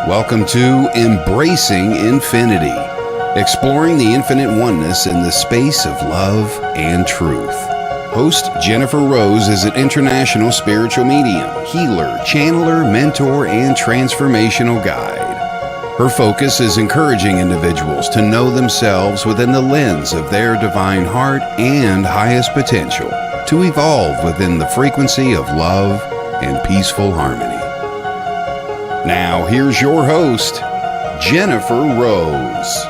Welcome to Embracing Infinity, exploring the infinite oneness in the space of love and truth. Host Jennifer Rose is an international spiritual medium, healer, channeler, mentor, and transformational guide. Her focus is encouraging individuals to know themselves within the lens of their divine heart and highest potential, to evolve within the frequency of love and peaceful harmony. Now, here's your host, Jennifer Rose.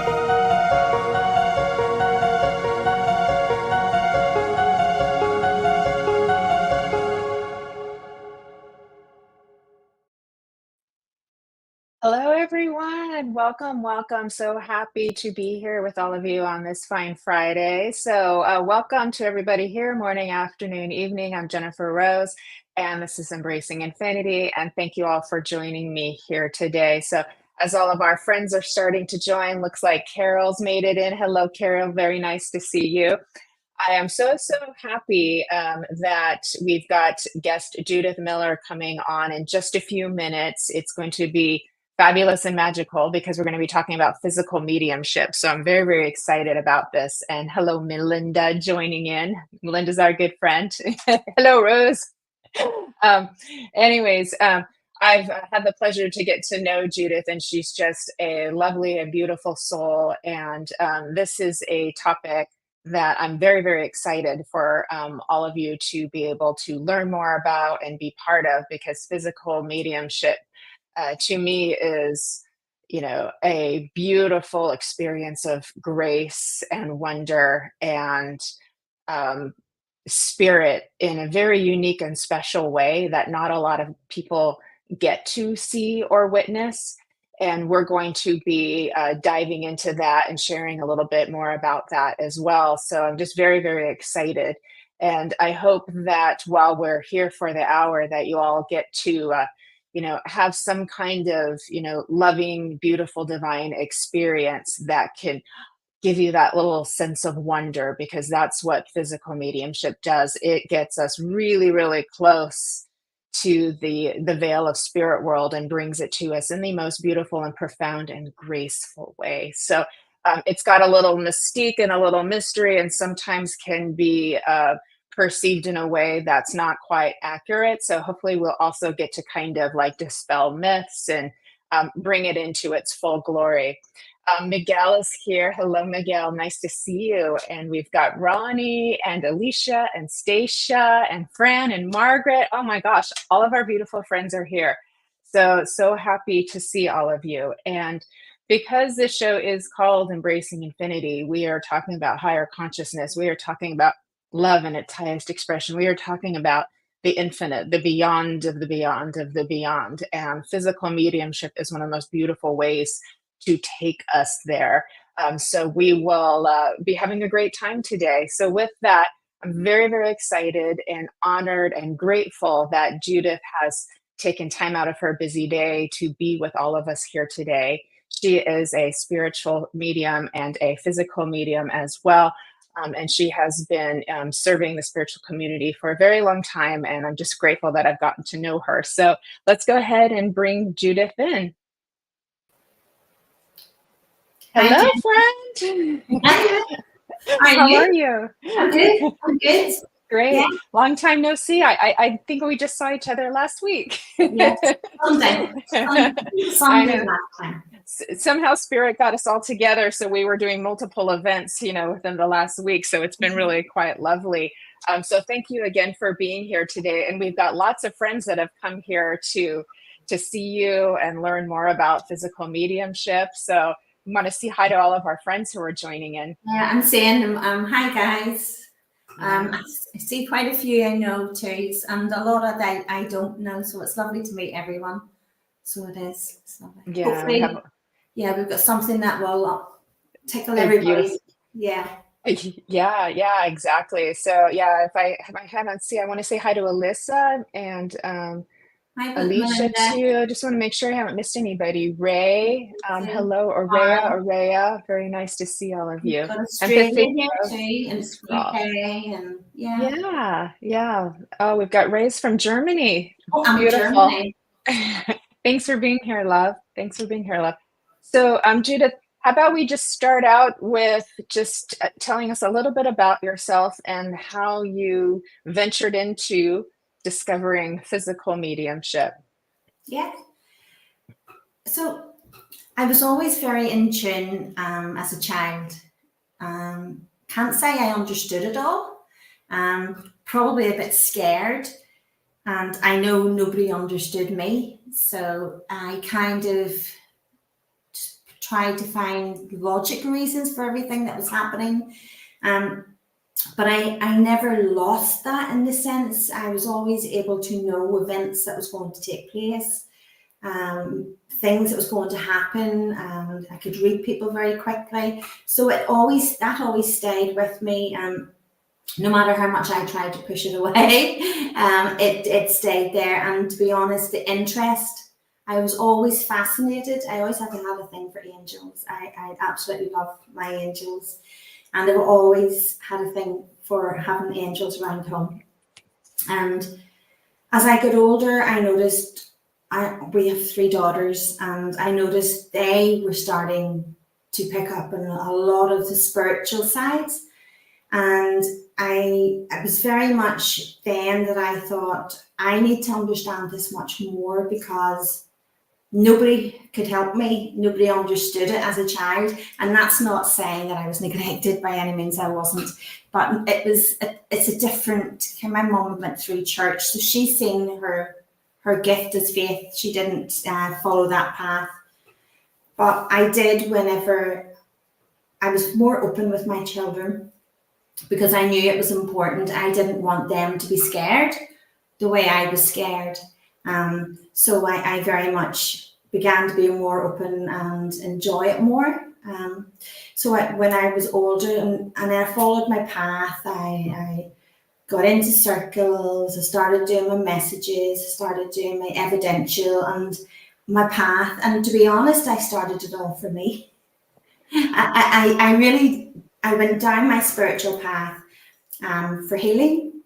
Hello, everyone. Welcome, welcome. So happy to be here with all of you on this fine Friday. So welcome to everybody here, morning, afternoon, evening. I'm Jennifer Rose, and this is Embracing Infinity. And thank you all for joining me here today. So as all of our friends are starting to join, looks like Carol's made it in. Hello, Carol. Very nice to see you. I am so happy that we've got guest Judith Millar coming on in just a few minutes. It's going to be fabulous and magical because we're going to be talking about physical mediumship. So I'm very excited about this. And hello, Melinda, joining in. Melinda's our good friend. Hello, Rose. Anyways, I've had the pleasure to get to know Judith, and she's just a lovely and beautiful soul. And this is a topic that I'm very excited for all of you to be able to learn more about and be part of, because physical mediumship to me is, a beautiful experience of grace and wonder and spirit in a very unique and special way that not a lot of people get to see or witness. And we're going to be diving into that and sharing a little bit more about that as well. So I'm just very excited. And I hope that while we're here for the hour, that you all get to, have some kind of, loving, beautiful, divine experience that can give you that little sense of wonder, because that's what physical mediumship does. It gets us really close to the veil of spirit world and brings it to us in the most beautiful and profound and graceful way. So it's got a little mystique and a little mystery, and sometimes can be perceived in a way that's not quite accurate. So hopefully we'll also get to kind of like dispel myths and bring it into its full glory. Miguel is here. Hello, Miguel. Nice to see you. And we've got Ronnie and Alicia and Stacia and Fran and Margaret. Oh my gosh, all of our beautiful friends are here. So happy to see all of you. And because this show is called Embracing Infinity, we are talking about higher consciousness. We are talking about love in its highest expression. We are talking about the infinite, the beyond of the beyond of the beyond. And physical mediumship is one of the most beautiful ways to take us there. So we will be having a great time today. So with that, I'm very excited and honored and grateful that Judith has taken time out of her busy day to be with all of us here today. She is a spiritual medium and a physical medium as well. And she has been serving the spiritual community for a very long time. And I'm just grateful that I've gotten to know her. So let's go ahead and bring Judith in. Hello, friend. How are you? I'm good. Great. Yeah. Long time no see. I think we just saw each other last week. Yes, someday last time. Somehow Spirit got us all together, so we were doing multiple events, within the last week. So it's been really quite lovely. So thank you again for being here today. And we've got lots of friends that have come here to see you and learn more about physical mediumship. So I want to say hi to all of our friends who are joining in. Yeah, I'm saying hi guys. I see quite a few I know too, and a lot of that I don't know. So it's lovely to meet everyone. So it is. It's lovely. Yeah, hopefully, we've got something that will tickle everybody. Yeah. Yeah, exactly. So yeah, if I haven't seen, I want to say hi to Alyssa and Alicia too. I just want to make sure I haven't missed anybody. Ray, hello, Aurea. Very nice to see all of you. Yeah. Oh, we've got Ray's from Germany. Oh, I'm beautiful. Thanks for being here, love. Thanks for being here, love. So, Judith, how about we just start out with just telling us a little bit about yourself and how you ventured into discovering physical mediumship? Yeah. So I was always very in tune as a child. Can't say I understood it all. Probably a bit scared. And I know nobody understood me. So I kind of tried to find logic reasons for everything that was happening. But I never lost that, in the sense I was always able to know events that was going to take place, things that was going to happen, and I could read people very quickly. So that always stayed with me. No matter how much I tried to push it away, it stayed there. And to be honest, the interest, I was always fascinated. I always had a thing for angels. I absolutely love my angels. And I've always had a thing for having angels around home. And as I got older, I noticed we have 3 daughters, and I noticed they were starting to pick up on a lot of the spiritual sides. And it was very much then that I thought, I need to understand this much more, because nobody could help me. Nobody understood it as a child. And that's not saying that I was neglected, by any means. I wasn't. But it's a different, my mum went through church, so she's seen her gift as faith. She didn't follow that path. But I did whenever I was more open with my children, because I knew it was important. I didn't want them to be scared the way I was scared. So I very much began to be more open and enjoy it more. So when I was older and I followed my path, I got into circles, I started doing my messages, I started doing my evidential and my path. And to be honest, I started it all for me. I went down my spiritual path for healing,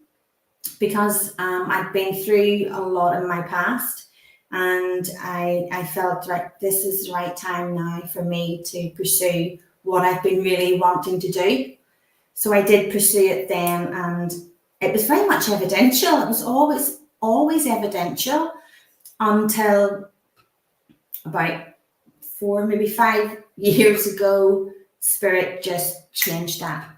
because I'd been through a lot in my past, and I felt like this is the right time now for me to pursue what I've been really wanting to do. So I did pursue it then, and it was very much evidential. It was always evidential until about 4, maybe 5 years ago. Spirit just changed that.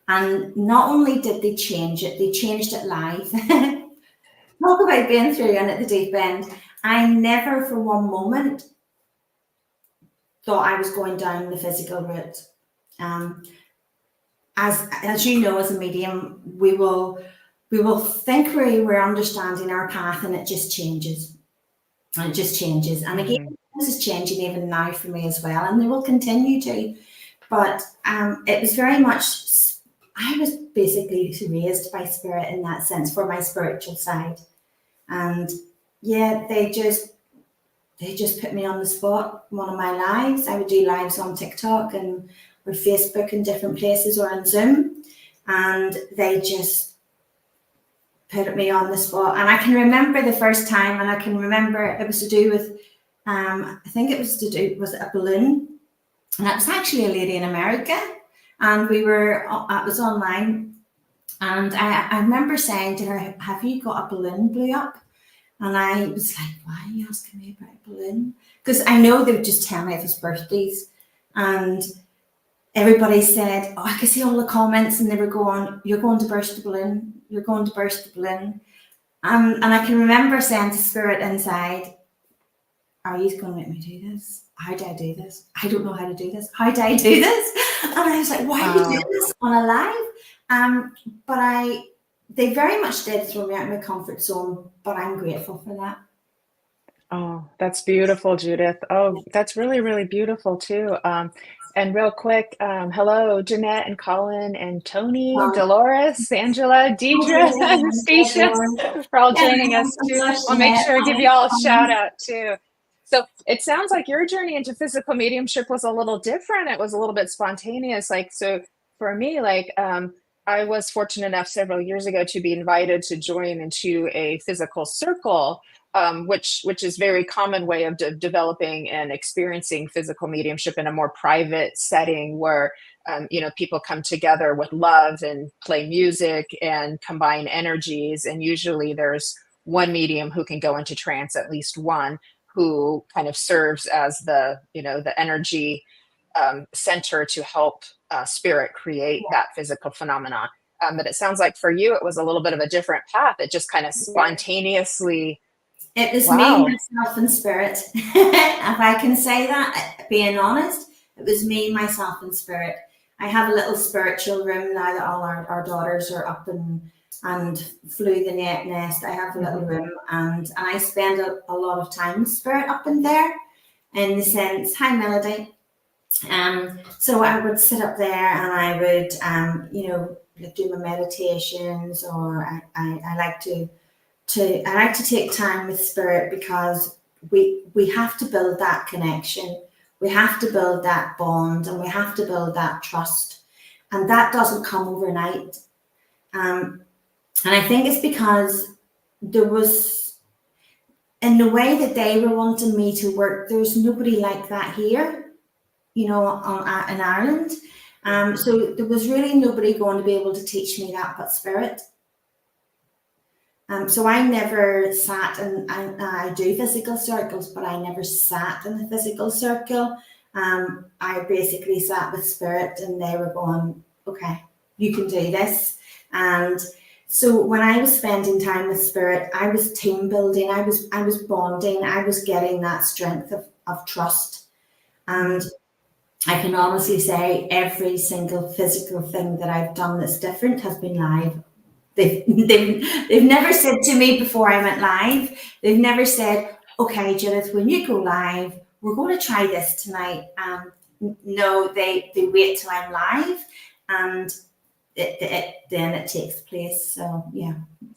And not only did they change it, they changed it live. Talk about being through and at the deep end. I never for one moment thought I was going down the physical route. As you know, as a medium, we will think we're understanding our path, and it just changes. And it just changes. And again, this is changing even now for me as well, and they will continue to. But it was very much, I was basically raised by spirit in that sense for my spiritual side. And yeah, they just put me on the spot. One of my lives, I would do lives on TikTok and or Facebook in different places or on Zoom, and they just put me on the spot. And I can remember the first time, and I can remember it was to do with I think it was a balloon, and it was actually a lady in America, and it was online, and I remember saying to her, "Have you got a balloon blew up?" And I was like, "Why are you asking me about a balloon?" Because I know they would just tell me it was birthdays, and everybody said, "Oh, I could see all the comments," and they were going, "You're going to burst the balloon. You're going to burst the balloon." And I can remember saying to Spirit inside, "Are you going to make me do this? How do I do this? I don't know how to do this. How do I do this?" And I was like, "Why are you doing this on a live?" But they very much did throw me out of my comfort zone, but I'm grateful for that. Oh, that's beautiful, Judith. Oh, that's really, really beautiful too. And real quick, hello, Jeanette and Colin and Tony, Dolores, Angela, Deidre, Anastasia, for all joining us too. I'll make sure to give you all a shout out too. So it sounds like your journey into physical mediumship was a little different. It was a little bit spontaneous. So for me, I was fortunate enough several years ago to be invited to join into a physical circle which is very common way of developing and experiencing physical mediumship in a more private setting where people come together with love and play music and combine energies. And usually there's one medium who can go into trance, at least one, who kind of serves as the energy center to help spirit create that physical phenomena. But it sounds like for you, it was a little bit of a different path. It just kind of spontaneously. It was Wow. me, myself, and spirit. If I can say that, being honest, it was me, myself, and spirit. I have a little spiritual room now that all our daughters are up and flew the nest. I have a little room, and I spend a lot of time with spirit up in there, in the sense, hi Melody. So I would sit up there and I would, do my meditations, or I like to take time with spirit, because we have to build that connection. We have to build that bond, and we have to build that trust. And that doesn't come overnight. And I think it's because there was, in the way that they were wanting me to work, there's nobody like that here, in Ireland. So there was really nobody going to be able to teach me that but spirit. So I never sat, and I do physical circles, but I never sat in the physical circle. I basically sat with spirit, and they were going, okay, you can do this. And so when I was spending time with spirit, I was team building, I was bonding, I was getting that strength of trust. And I can honestly say every single physical thing that I've done that's different has been live. They've never said to me before I went live, they've never said, okay, Judith, when you go live, we're going to try this tonight. No, they wait till I'm live, and then it takes place. So yeah.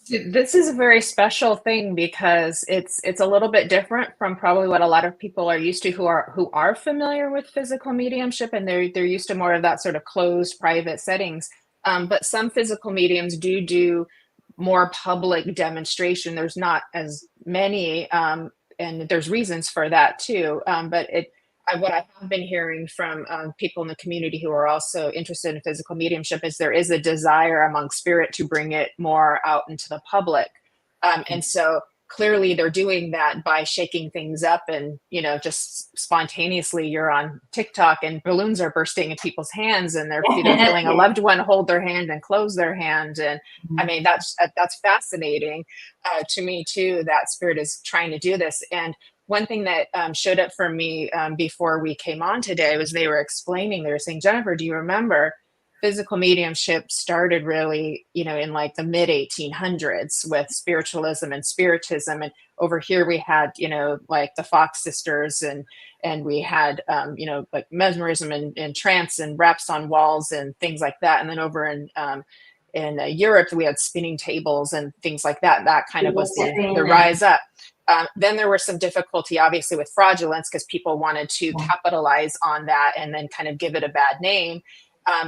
This is a very special thing, because it's a little bit different from probably what a lot of people are used to who are familiar with physical mediumship, and they're used to more of that sort of closed private settings. But some physical mediums do more public demonstration. There's not as many, and there's reasons for that too. But what I have been hearing from people in the community who are also interested in physical mediumship is there is a desire among spirit to bring it more out into the public. And so clearly they're doing that by shaking things up, and just spontaneously you're on TikTok and balloons are bursting in people's hands, and they're feeling a loved one hold their hand and close their hand. And I mean, that's fascinating to me too, that spirit is trying to do this. And one thing that showed up for me before we came on today was they were saying, Jennifer, do you remember physical mediumship started really, in like the mid 1800s with spiritualism and spiritism. And over here we had, like the Fox sisters, and we had, like mesmerism and trance and raps on walls and things like that. And then over in Europe, we had spinning tables and things like that. That kind of was the rise up. Then there was some difficulty, obviously, with fraudulence, because people wanted to capitalize on that and then kind of give it a bad name.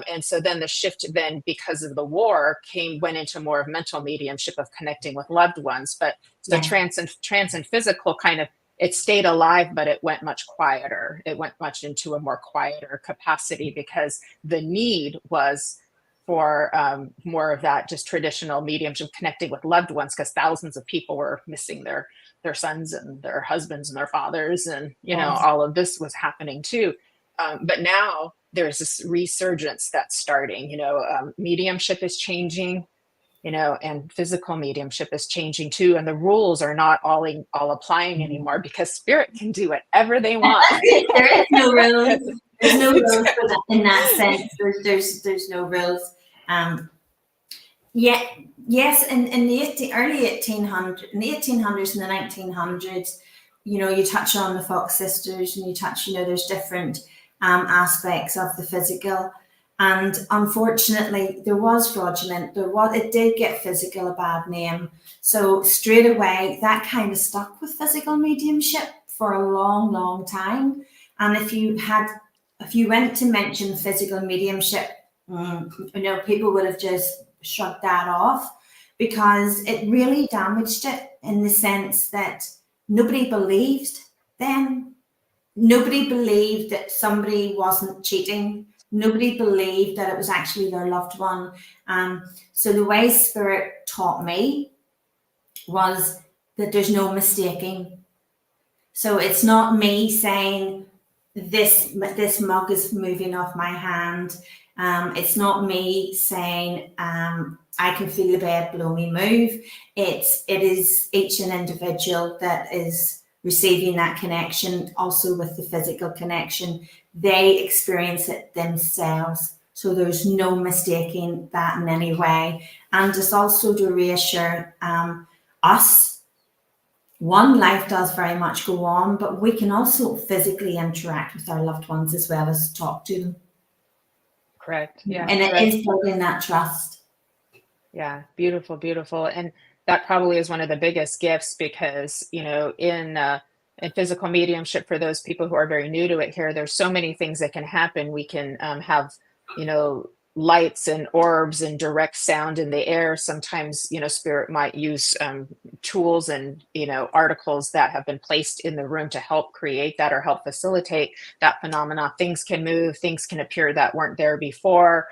And so then the shift, then because of the war, went into more of mental mediumship of connecting with loved ones. But the trance and physical kind of, it stayed alive, but it went much quieter. It went much into a more quieter capacity, because the need was for more of that just traditional mediumship connecting with loved ones, because thousands of people were missing their sons and their husbands and their fathers, and all of this was happening too. But now there's this resurgence that's starting. Mediumship is changing, and physical mediumship is changing too, and the rules are not all applying anymore, because spirit can do whatever they want. There is no rules. There's no rules for that, in that sense. There's no rules. Yes, in the early 1800s, in the 1800s and the 1900s, you touch on the Fox sisters, and you touch, there's different aspects of the physical, and unfortunately there was fraudulent. It did get physical a bad name, so straight away that kind of stuck with physical mediumship for a long time. And if you went to mention physical mediumship, people would have just shrugged that off. because it really damaged it in the sense that nobody believed then. Nobody believed that somebody wasn't cheating. Nobody believed that it was actually their loved one. So the way Spirit taught me was that there's no mistaking. So it's not me saying this mug is moving off my hand. It's not me saying I can feel the bed below me move. It is each an individual that is receiving that connection, also with the physical connection. They experience it themselves. So there's no mistaking that in any way. And it's also to reassure us. One, life does very much go on, but we can also physically interact with our loved ones as well as talk to them. Correct. Yeah. And it is building that trust. Yeah. Beautiful, beautiful. And that probably is one of the biggest gifts, because, you know, in physical mediumship, for those people who are very new to it here, there's so many things that can happen. We can have, you know, lights and orbs and direct sound in the air. Sometimes, you know, Spirit might use tools and, you know, articles that have been placed in the room to help create that or help facilitate that phenomena. Things can move, things can appear that weren't there before.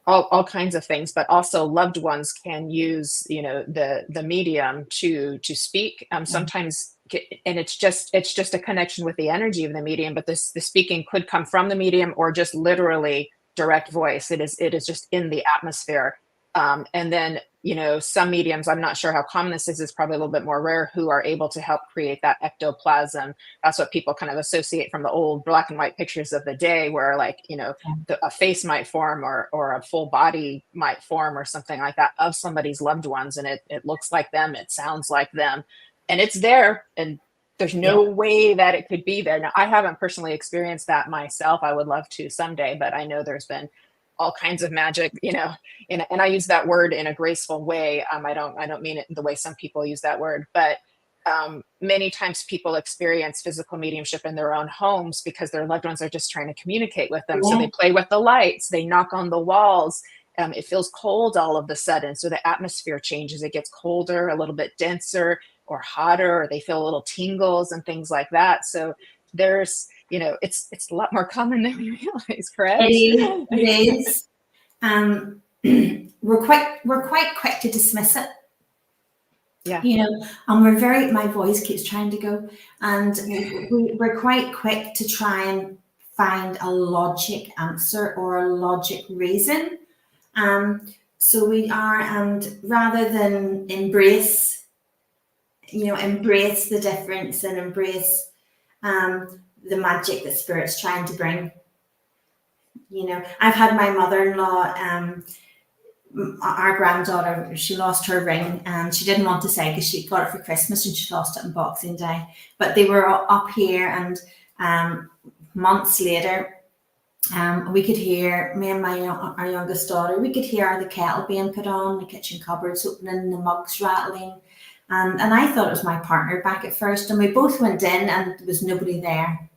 All kinds of things, but also loved ones can use, you know, the medium to speak. Sometimes, and it's just a connection with the energy of the medium. But the speaking could come from the medium or just literally direct voice. It is just in the atmosphere. And then, you know, some mediums, I'm not sure how common this is, it's probably a little bit more rare, who are able to help create that ectoplasm. That's what people kind of associate from the old black and white pictures of the day, where, like, you know, a face might form or a full body might form or something like that of somebody's loved ones. And it looks like them, it sounds like them, and it's there. And there's no way that it could be there. Now, I haven't personally experienced that myself. I would love to someday, but I know there's been all kinds of magic, you know, and I use that word in a graceful way. I don't mean it the way some people use that word, but many times people experience physical mediumship in their own homes because their loved ones are just trying to communicate with them. So they play with the lights, they knock on the walls. It feels cold all of a sudden. So the atmosphere changes. It gets colder, a little bit denser or hotter, or they feel a little tingles and things like that. So there's, you know, it's a lot more common than we realize, correct? It is. We're quite quick to dismiss it. Yeah. You know, and my voice keeps trying to go, and we're quite quick to try and find a logic answer or a logic reason. So we are, and rather than embrace the difference and embrace the magic that Spirit's trying to bring. You know, I've had my mother-in-law, our granddaughter, she lost her ring, and she didn't want to say because she got it for Christmas and she lost it on Boxing Day. But they were up here, and months later, we could hear, me and our youngest daughter, we could hear the kettle being put on, the kitchen cupboards opening, the mugs rattling. And I thought it was my partner back at first, and we both went in and there was nobody there.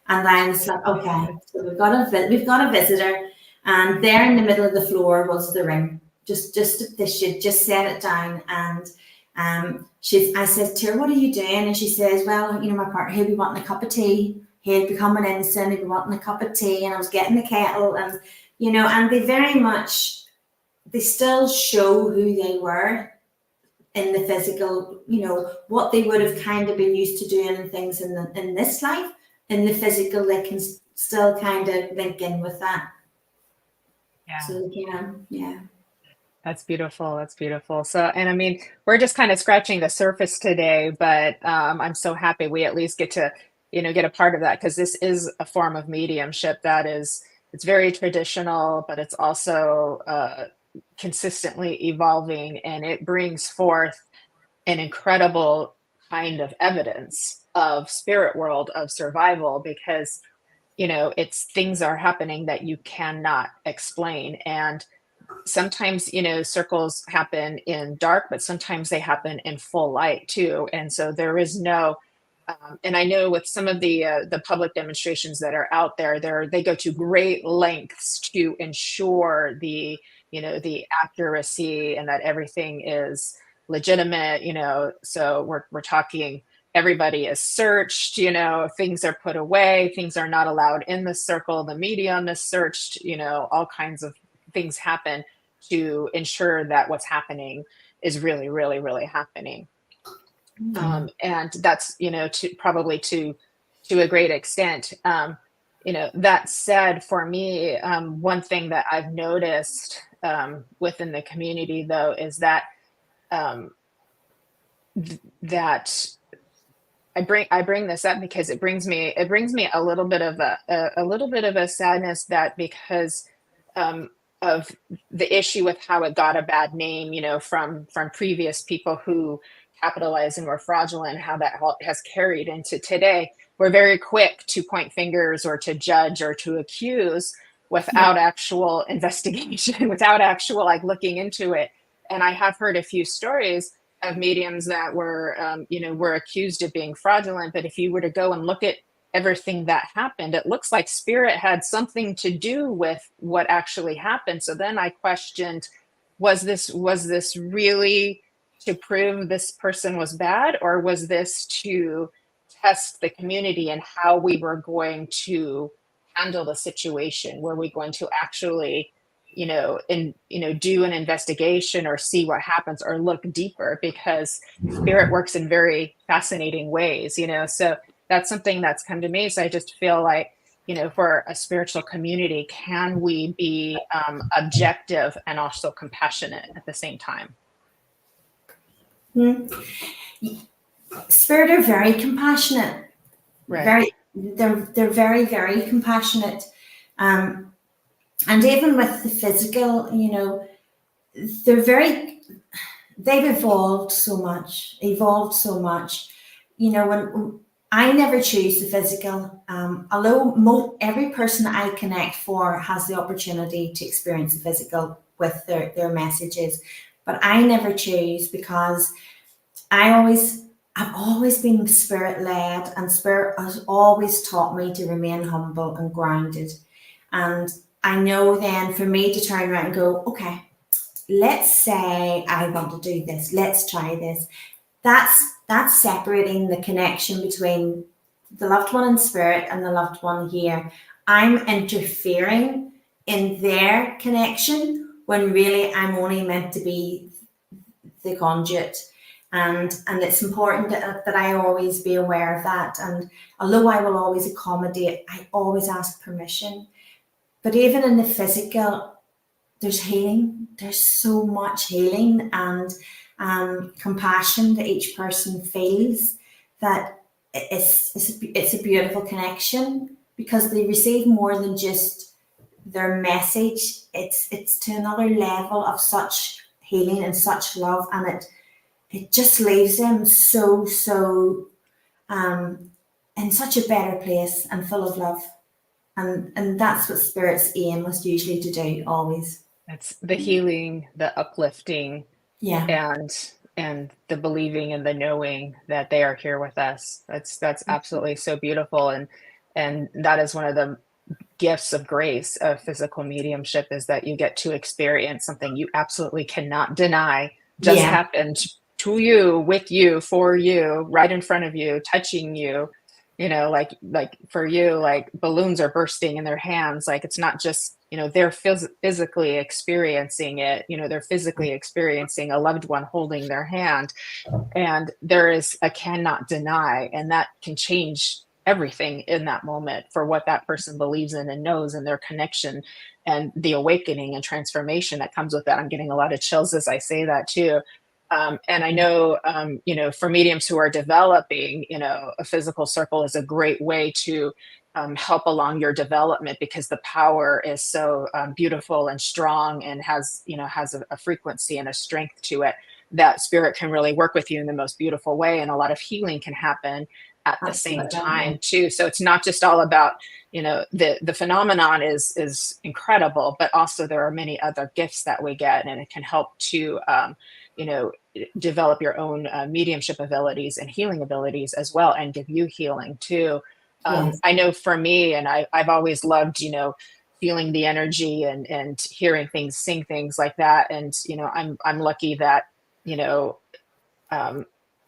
And I was like, okay, so we've got a visitor, and there in the middle of the floor was the ring. She'd just set it down, and I said to her, "What are you doing?" And she says, "Well, you know, my partner, he'll be wanting a cup of tea. He'll be coming in soon. He'll be wanting a cup of tea." And I was getting the kettle, and you know, and they still show who they were in the physical, you know, what they would have kind of been used to doing and things in this life. In the physical, they can still kind of link in with that. Yeah. So they can, yeah. That's beautiful. That's beautiful. So, and I mean, we're just kind of scratching the surface today, but I'm so happy we at least get to, you know, get a part of that, because this is a form of mediumship that is, it's very traditional, but it's also consistently evolving, and it brings forth an incredible kind of evidence of spirit world, of survival, because, you know, it's things are happening that you cannot explain. And sometimes, you know, circles happen in dark, but sometimes they happen in full light too. And so there is no, and I know with some of the public demonstrations that are out there, they go to great lengths to ensure the the accuracy and that everything is legitimate, so we're talking, everybody is searched, things are put away, things are not allowed in the circle, the medium is searched, all kinds of things happen to ensure that what's happening is really, really, really happening. And that's, probably to a great extent. That said, for me, one thing that I've noticed within the community, though, is that that I bring this up because it brings me a little bit of a sadness, that because of the issue with how it got a bad name, from previous people who capitalized and were fraudulent, how that has carried into today. We're very quick to point fingers or to judge or to accuse without actual investigation, without actual looking into it. And I have heard a few stories of mediums that were, were accused of being fraudulent. But if you were to go and look at everything that happened, it looks like spirit had something to do with what actually happened. So then I questioned, was this really to prove this person was bad, or was this to test the community and how we were going to handle the situation? Were we going to actually do an investigation or see what happens or look deeper? Because spirit works in very fascinating ways, so that's something that's come to me. So I just feel like, for a spiritual community, can we be objective and also compassionate at the same time? Spirit are very compassionate. Right. They're very, very compassionate. And even with the physical, they've evolved so much. When I never choose the physical, although every person I connect for has the opportunity to experience the physical with their messages, but I never choose, because I've always been spirit led, and spirit has always taught me to remain humble and grounded. And I know then for me to turn around and go, okay, let's say I want to do this, let's try this. That's separating the connection between the loved one in spirit and the loved one here. I'm interfering in their connection when really I'm only meant to be the conduit. And it's important that I always be aware of that. And although I will always accommodate, I always ask permission. But even in the physical, there's healing. There's so much healing and compassion that each person feels, that it's a beautiful connection, because they receive more than just their message. It's to another level of such healing and such love, and it just leaves them so in such a better place and full of love. And that's what Spirit's aim was usually to do, always. That's the healing, the uplifting, and the believing and the knowing that they are here with us. That's absolutely so beautiful. And that is one of the gifts of grace of physical mediumship, is that you get to experience something you absolutely cannot deny just happened to you, with you, for you, right in front of you, touching you. Like for you, like balloons are bursting in their hands. Like, it's not just, they're physically experiencing it. They're physically experiencing a loved one holding their hand. And there is a cannot deny, and that can change everything in that moment for what that person believes in and knows, and their connection and the awakening and transformation that comes with that. I'm getting a lot of chills as I say that too. And I know, for mediums who are developing, a physical circle is a great way to help along your development, because the power is so beautiful and strong, and has a frequency and a strength to it, that spirit can really work with you in the most beautiful way. And a lot of healing can happen at the same time too. So it's not just all about, the phenomenon is incredible, but also there are many other gifts that we get, and it can help to, develop your own mediumship abilities and healing abilities as well, and give you healing too. I know for me, and I've always loved, feeling the energy and hearing things, seeing things like that. And, I'm lucky that,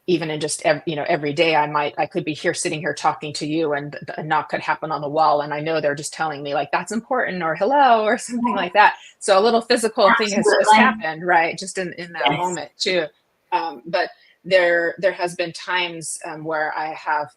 even in just, every day I could be sitting here talking to you, and a knock could happen on the wall. And I know they're just telling me like, that's important, or hello, or something like that. So a little physical thing has happened, right? Just in that moment too. But there has been times where I have,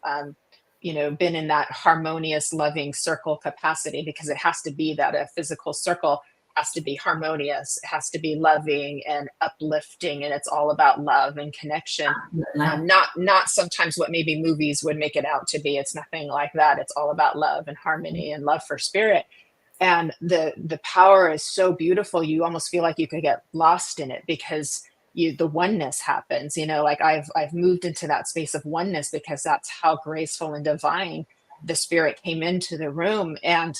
been in that harmonious, loving circle capacity, because it has to be that a physical circle has to be harmonious, it has to be loving and uplifting, and it's all about love and connection. Not sometimes what maybe movies would make it out to be. It's nothing like that. It's all about love and harmony and love for spirit. And the power is so beautiful. You almost feel like you could get lost in it, because the oneness happens, like I've moved into that space of oneness, because that's how graceful and divine the spirit came into the room. And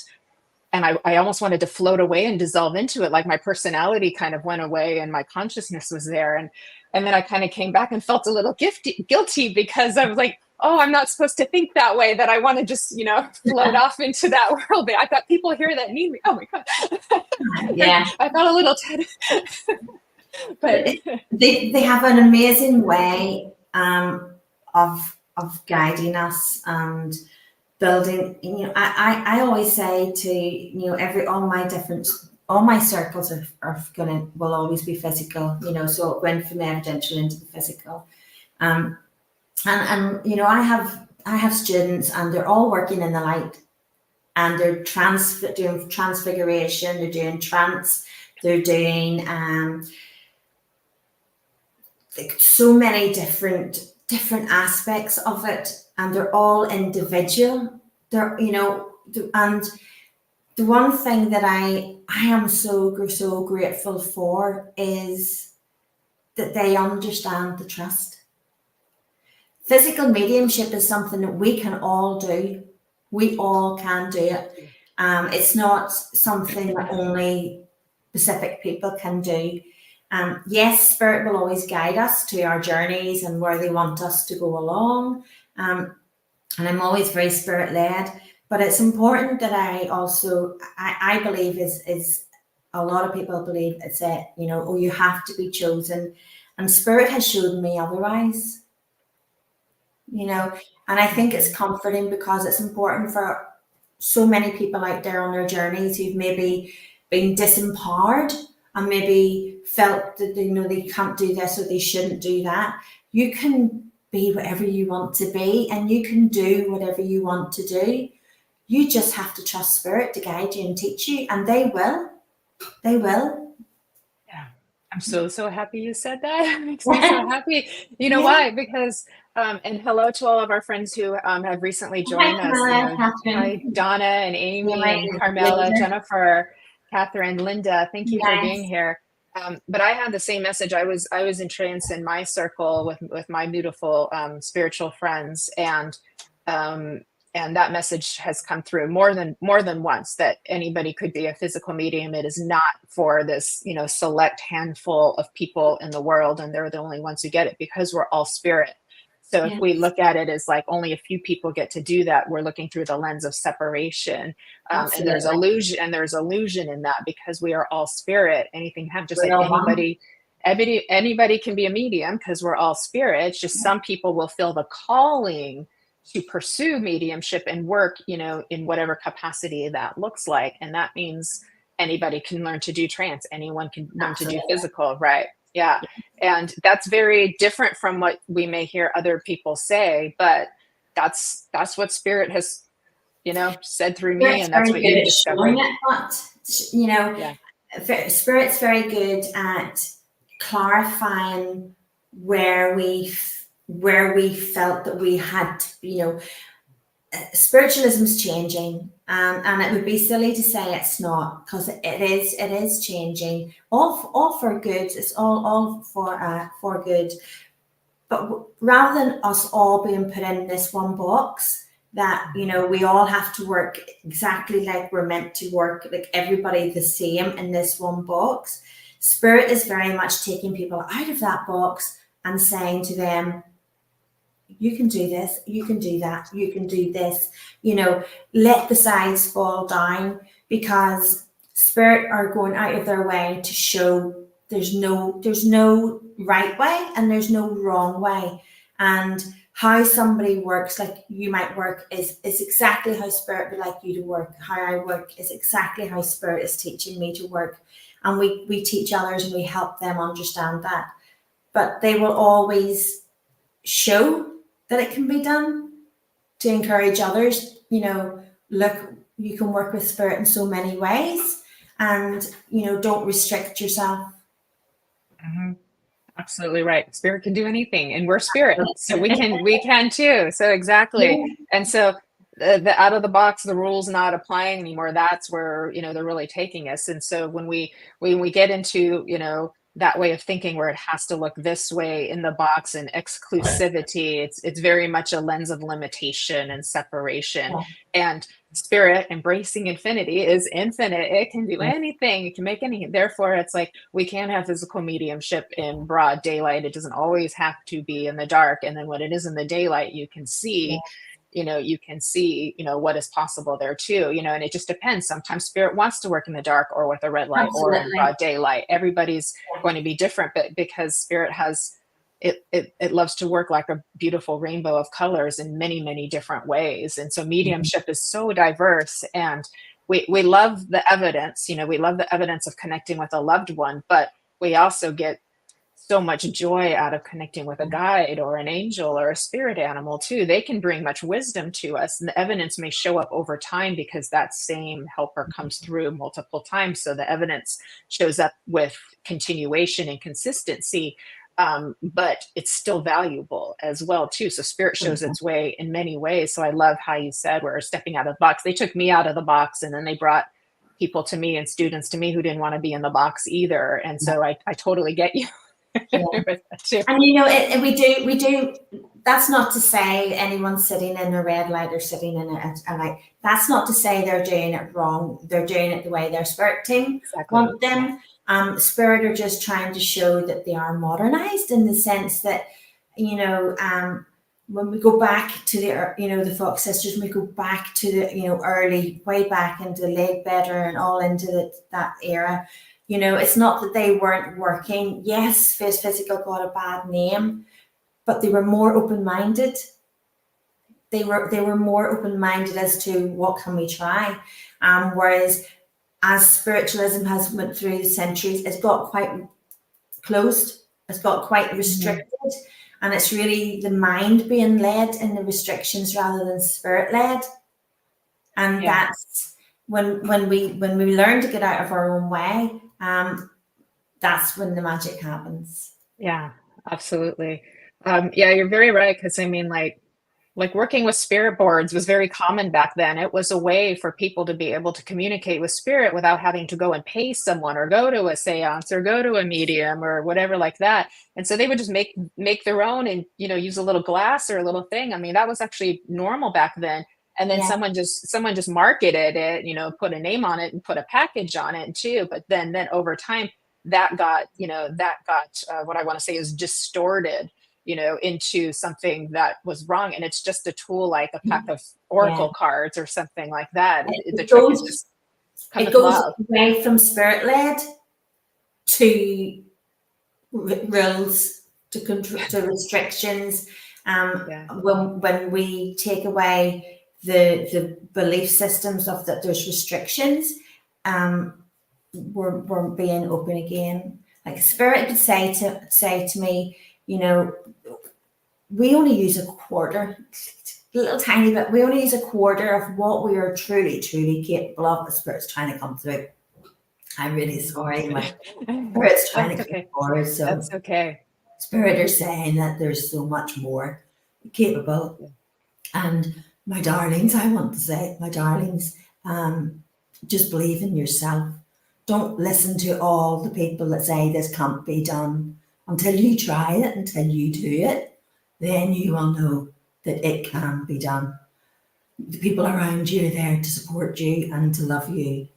I almost wanted to float away and dissolve into it. Like my personality kind of went away and my consciousness was there. And then I kind of came back and felt a little guilty, because I was like, oh, I'm not supposed to think that way, that I want to just, float off into that world. I thought people here that need me. Oh my God. Yeah. I felt a little but they have an amazing way of guiding us and building. I always say to all my circles will always be physical. So it went from the evidential into the physical. And I have students, and they're all working in the light, and they're doing transfiguration, they're doing trance, they're doing so many different aspects of it, and they're all individual. And the one thing that I am so grateful for is that they understand the trust. Physical mediumship is something that we can all do. We all can do it. It's not something that only specific people can do. Yes, spirit will always guide us to our journeys and where they want us to go along. And I'm always very spirit led, but it's important that I believe is a lot of people believe it's you have to be chosen, and spirit has showed me otherwise, and I think it's comforting, because it's important for so many people out there on their journeys who've maybe been disempowered and maybe felt that they can't do this or they shouldn't do that. You can be whatever you want to be, and you can do whatever you want to do. You just have to trust spirit to guide you and teach you, and they will. Yeah, I'm so happy you said that. It makes me so happy. Why? Because and hello to all of our friends who have recently joined us. Hi, Donna and Amy and Carmela, Jennifer, Catherine, Linda. Thank you for being here. But I had the same message. I was entranced in my circle with my beautiful spiritual friends, and that message has come through more than once, that anybody could be a physical medium. It is not for this select handful of people in the world, and they're the only ones who get it, because we're all spirit. So if we look at it as like only a few people get to do that, we're looking through the lens of separation. And there's illusion in that, because we are all spirit. Anything happens, just like anybody can be a medium, because we're all spirit. It's just some people will feel the calling to pursue mediumship and work, in whatever capacity that looks like. And that means anybody can learn to do trance. Anyone can learn to do physical, right? Yeah. And that's very different from what we may hear other people say, but that's what spirit has, said through me, and that's what you discovered. Spirit's very good at clarifying where we felt that we had, spiritualism's changing, and it would be silly to say it's not, because it is changing, all for good. It's all for good. But rather than us all being put in this one box, that we all have to work exactly like we're meant to work, like everybody the same in this one box, spirit is very much taking people out of that box and saying to them, you can do this, you can do that, you can do this, let the sides fall down. because spirit are going out of their way to show there's no right way and there's no wrong way. And how somebody works, like you might work, is exactly how spirit would like you to work. How I work is exactly how spirit is teaching me to work. And we teach others and we help them understand that. But they will always show that it can be done to encourage others. You know, look, you can work with spirit in so many ways, and, you know, don't restrict yourself. Mm-hmm. Absolutely right. Spirit can do anything, and we're spirit, so we can too. So exactly. Yeah. And so the out of the box, the rules not applying anymore, that's where, you know, they're really taking us. And so when we get into, you know, that way of thinking where it has to look this way in the box and exclusivity, it's very much a lens of limitation and separation. Yeah. And spirit, embracing infinity, is infinite. It can do anything. It can make anything. Therefore, it's like we can have physical mediumship in broad daylight. It doesn't always have to be in the dark. And then when it is in the daylight, you can see, you know, what is possible there too, you know, and it just depends. Sometimes spirit wants to work in the dark or with a red light or in broad daylight. Everybody's going to be different, but because spirit has, it loves to work like a beautiful rainbow of colors in many, many different ways. And so mediumship is so diverse, and we love the evidence, you know, we love the evidence of connecting with a loved one, but we also get so much joy out of connecting with a guide or an angel or a spirit animal too. They can bring much wisdom to us, and the evidence may show up over time because that same helper comes through multiple times. So the evidence shows up with continuation and consistency, but it's still valuable as well too. So spirit shows its way in many ways. So I love how you said we're stepping out of the box. They took me out of the box, and then they brought people to me and students to me who didn't want to be in the box either. And so I totally get you. Yeah. And you know, we do. That's not to say anyone sitting in a red light or sitting in a light. That's not to say they're doing it wrong. They're doing it the way their spirit team want them. Spirit are just trying to show that they are modernized in the sense that, you know, when we go back to the, you know, the Fox sisters, when we go back to the, you know, early, way back into Leadbetter and all into that era. You know, it's not that they weren't working. Yes, physical got a bad name, but they were more open-minded. They were more open-minded as to what can we try. Whereas as spiritualism has went through the centuries, it's got quite closed. It's got quite restricted, and it's really the mind being led in the restrictions rather than spirit led. And that's when we learn to get out of our own way. That's when the magic happens. Yeah, absolutely. Yeah, you're very right. Because I mean, like working with spirit boards was very common back then. It was a way for people to be able to communicate with spirit without having to go and pay someone or go to a seance or go to a medium or whatever like that. And so they would just make their own and, you know, use a little glass or a little thing. I mean, that was actually normal back then. And then someone just marketed it, you know, put a name on it and put a package on it too. But then over time, that got what I want to say is distorted, you know, into something that was wrong. And it's just a tool like a pack of oracle cards or something like that. It goes away from spirit led to rules, to restrictions. When we take away the belief systems of that there's restrictions, we're being open again. Like spirit would say to me, you know, we only use a quarter, a little tiny bit. We only use a quarter of what we are truly capable of. The spirit's trying to come through. I'm really sorry, my spirit's trying to come forward. So that's okay. Spirit are saying that there's so much more capable. And my darlings, I want to say, my darlings, just believe in yourself. Don't listen to all the people that say this can't be done. Until you try it, until you do it, then you will know that it can be done. The people around you are there to support you and to love you.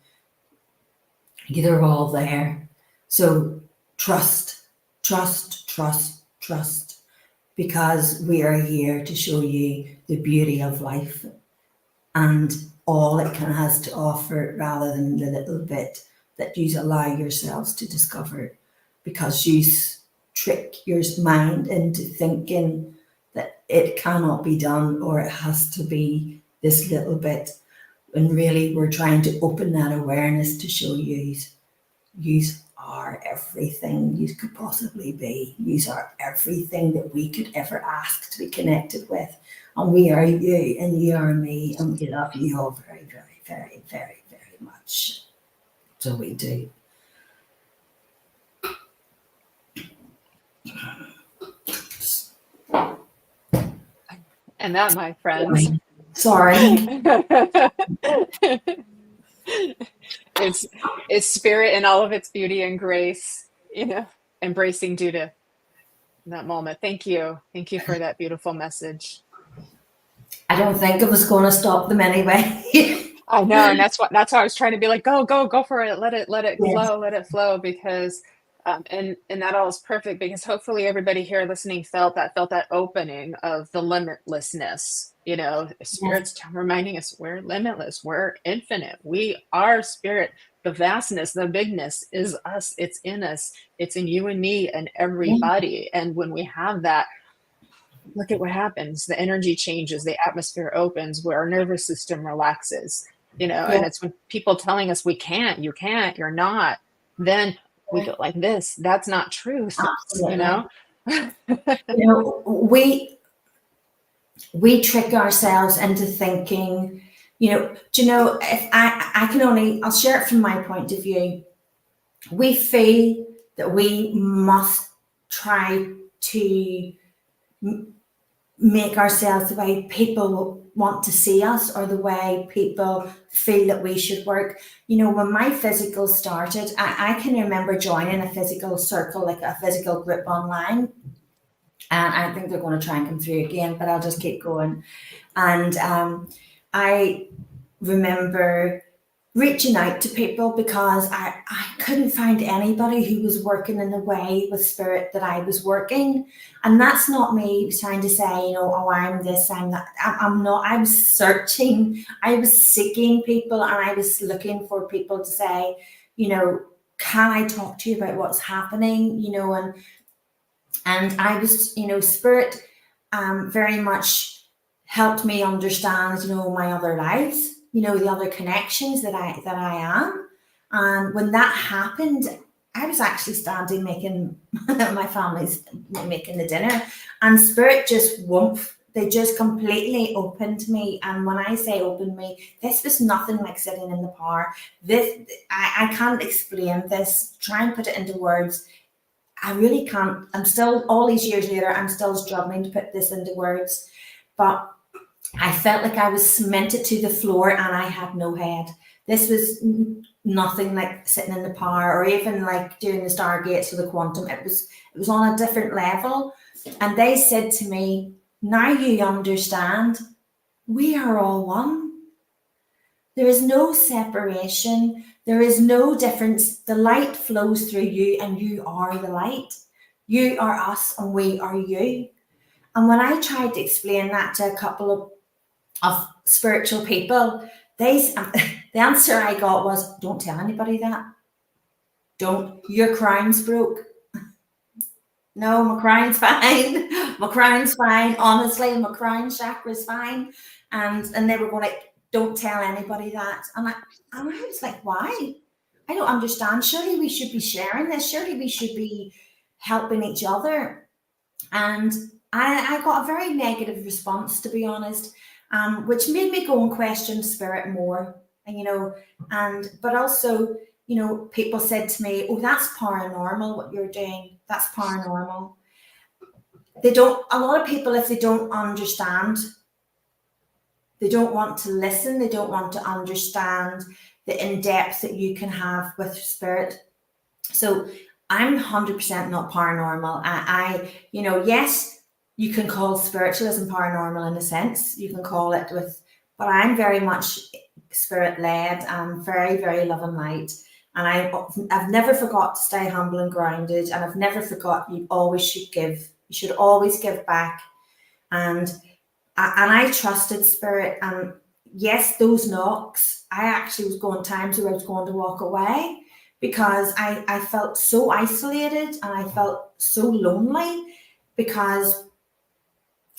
They're all there. So trust, because we are here to show you the beauty of life. And all it has to offer, rather than the little bit that you allow yourselves to discover, because you trick your mind into thinking that it cannot be done, or it has to be this little bit, when really we're trying to open that awareness to show you are everything you could possibly be. You are everything that we could ever ask to be connected with. And we are you, and you are me, and we love you all very, very, very, very, very much. So we do. And that, my friends, sorry. It's spirit in all of its beauty and grace, embracing Judith in that moment. Thank you for that beautiful message. I don't think it was going to stop them anyway. I know, and that's why I was trying to be like, go for it, let it Yes. flow, because and that all is perfect, because hopefully everybody here listening felt that opening of the limitlessness. Spirit's reminding us we're limitless, we're infinite, we are spirit. The vastness, the bigness is us. It's in us. It's in you and me and everybody. And when we have that, look at what happens. The energy changes, the atmosphere opens, where our nervous system relaxes, and it's when people telling us we can't, you can't, you're not, then we go like this. That's not truth. Absolutely. We trick ourselves into thinking, if I'll share it from my point of view. We feel that we must try to make ourselves the way people want to see us, or the way people feel that we should work. When my physical started, I can remember joining a physical circle, like a physical group online. And I think they're going to try and come through again, but I'll just keep going. And I remember reaching out to people because I couldn't find anybody who was working in the way with spirit that I was working. And that's not me trying to say, I'm this, I'm that. I'm not. I was searching, I was seeking people, and I was looking for people to say, can I talk to you about what's happening? And I was, spirit very much helped me understand, my other lives, the other connections that I am. And when that happened, I was actually standing making my family's making the dinner, and spirit just they just completely opened me. And when I say opened me, this was nothing like sitting in the power. I can't explain this, try and put it into words. I really can't. I'm still, all these years later, I'm still struggling to put this into words. But I felt like I was cemented to the floor and I had no head. This was nothing like sitting in the power, or even like doing the stargates or the quantum. It was on a different level. And they said to me, now you understand, we are all one. There is no separation. There is no difference. The light flows through you, and you are the light. You are us and we are you. And when I tried to explain that to a couple of spiritual people, the answer I got was, don't tell anybody that. Your crown's broke. No, my crown's fine. My crown's fine. Honestly, my crown chakra's fine. And they were going like, don't tell anybody that. And I was like, why? I don't understand. Surely we should be sharing this. Surely we should be helping each other. And I got a very negative response, to be honest, which made me go and question spirit more. And but also, people said to me, oh, that's paranormal, what you're doing. That's paranormal. A lot of people, if they don't understand, they don't want to listen. They don't want to understand the in-depth that you can have with spirit. So I'm 100% not paranormal. Yes, you can call spiritualism paranormal in a sense. You can call it but I'm very much spirit-led. I'm very, very love and light. And I've never forgot to stay humble and grounded. And I've never forgot you always should give. You should always give back. And I trusted spirit. And, yes, those knocks, I actually was going times where I was going to walk away because I felt so isolated and I felt so lonely, because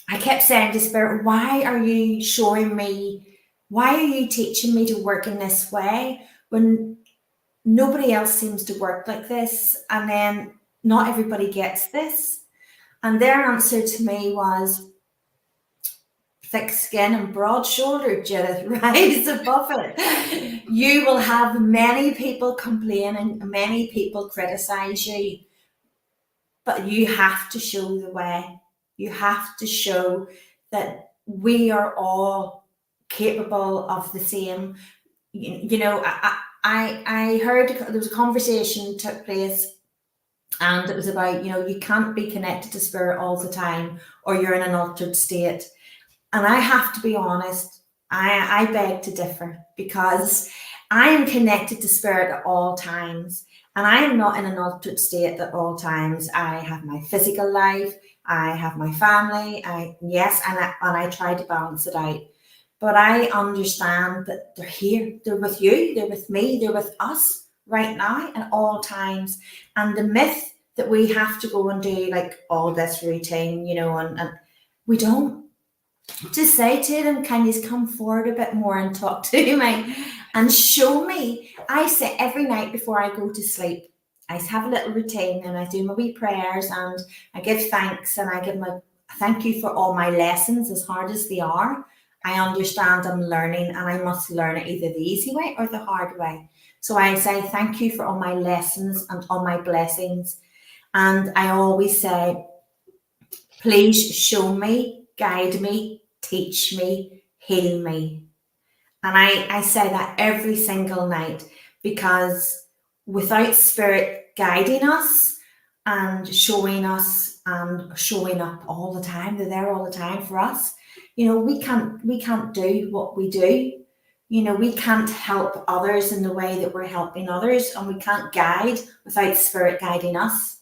I kept saying to Spirit, why are you showing me, why are you teaching me to work in this way when nobody else seems to work like this? And then not everybody gets this. And their answer to me was, thick skin and broad shouldered, Judith, rise above it. You will have many people complaining, many people criticize you, but you have to show the way. You have to show that we are all capable of the same. You know, I heard there was a conversation took place, and it was about, you know, you can't be connected to spirit all the time or you're in an altered state. And I have to be honest, I beg to differ, because I am connected to spirit at all times. And I am not in an altered state at all times. I have my physical life, I have my family, and I try to balance it out. But I understand that they're here, they're with you, they're with me, they're with us right now at all times. And the myth that we have to go and do like all this routine, you know, and we don't. Just say to them, can you come forward a bit more and talk to me and show me? I say every night before I go to sleep, I have a little routine and I do my wee prayers and I give thanks, and I give my thank you for all my lessons, as hard as they are. I understand I'm learning and I must learn it either the easy way or the hard way. So I say thank you for all my lessons and all my blessings. And I always say, please show me, guide me, teach me, heal me. And I say that every single night, because without spirit guiding us and showing us and showing up all the time, they're there all the time for us. You know, we can't do what we do. You know, we can't help others in the way that we're helping others, and we can't guide without spirit guiding us.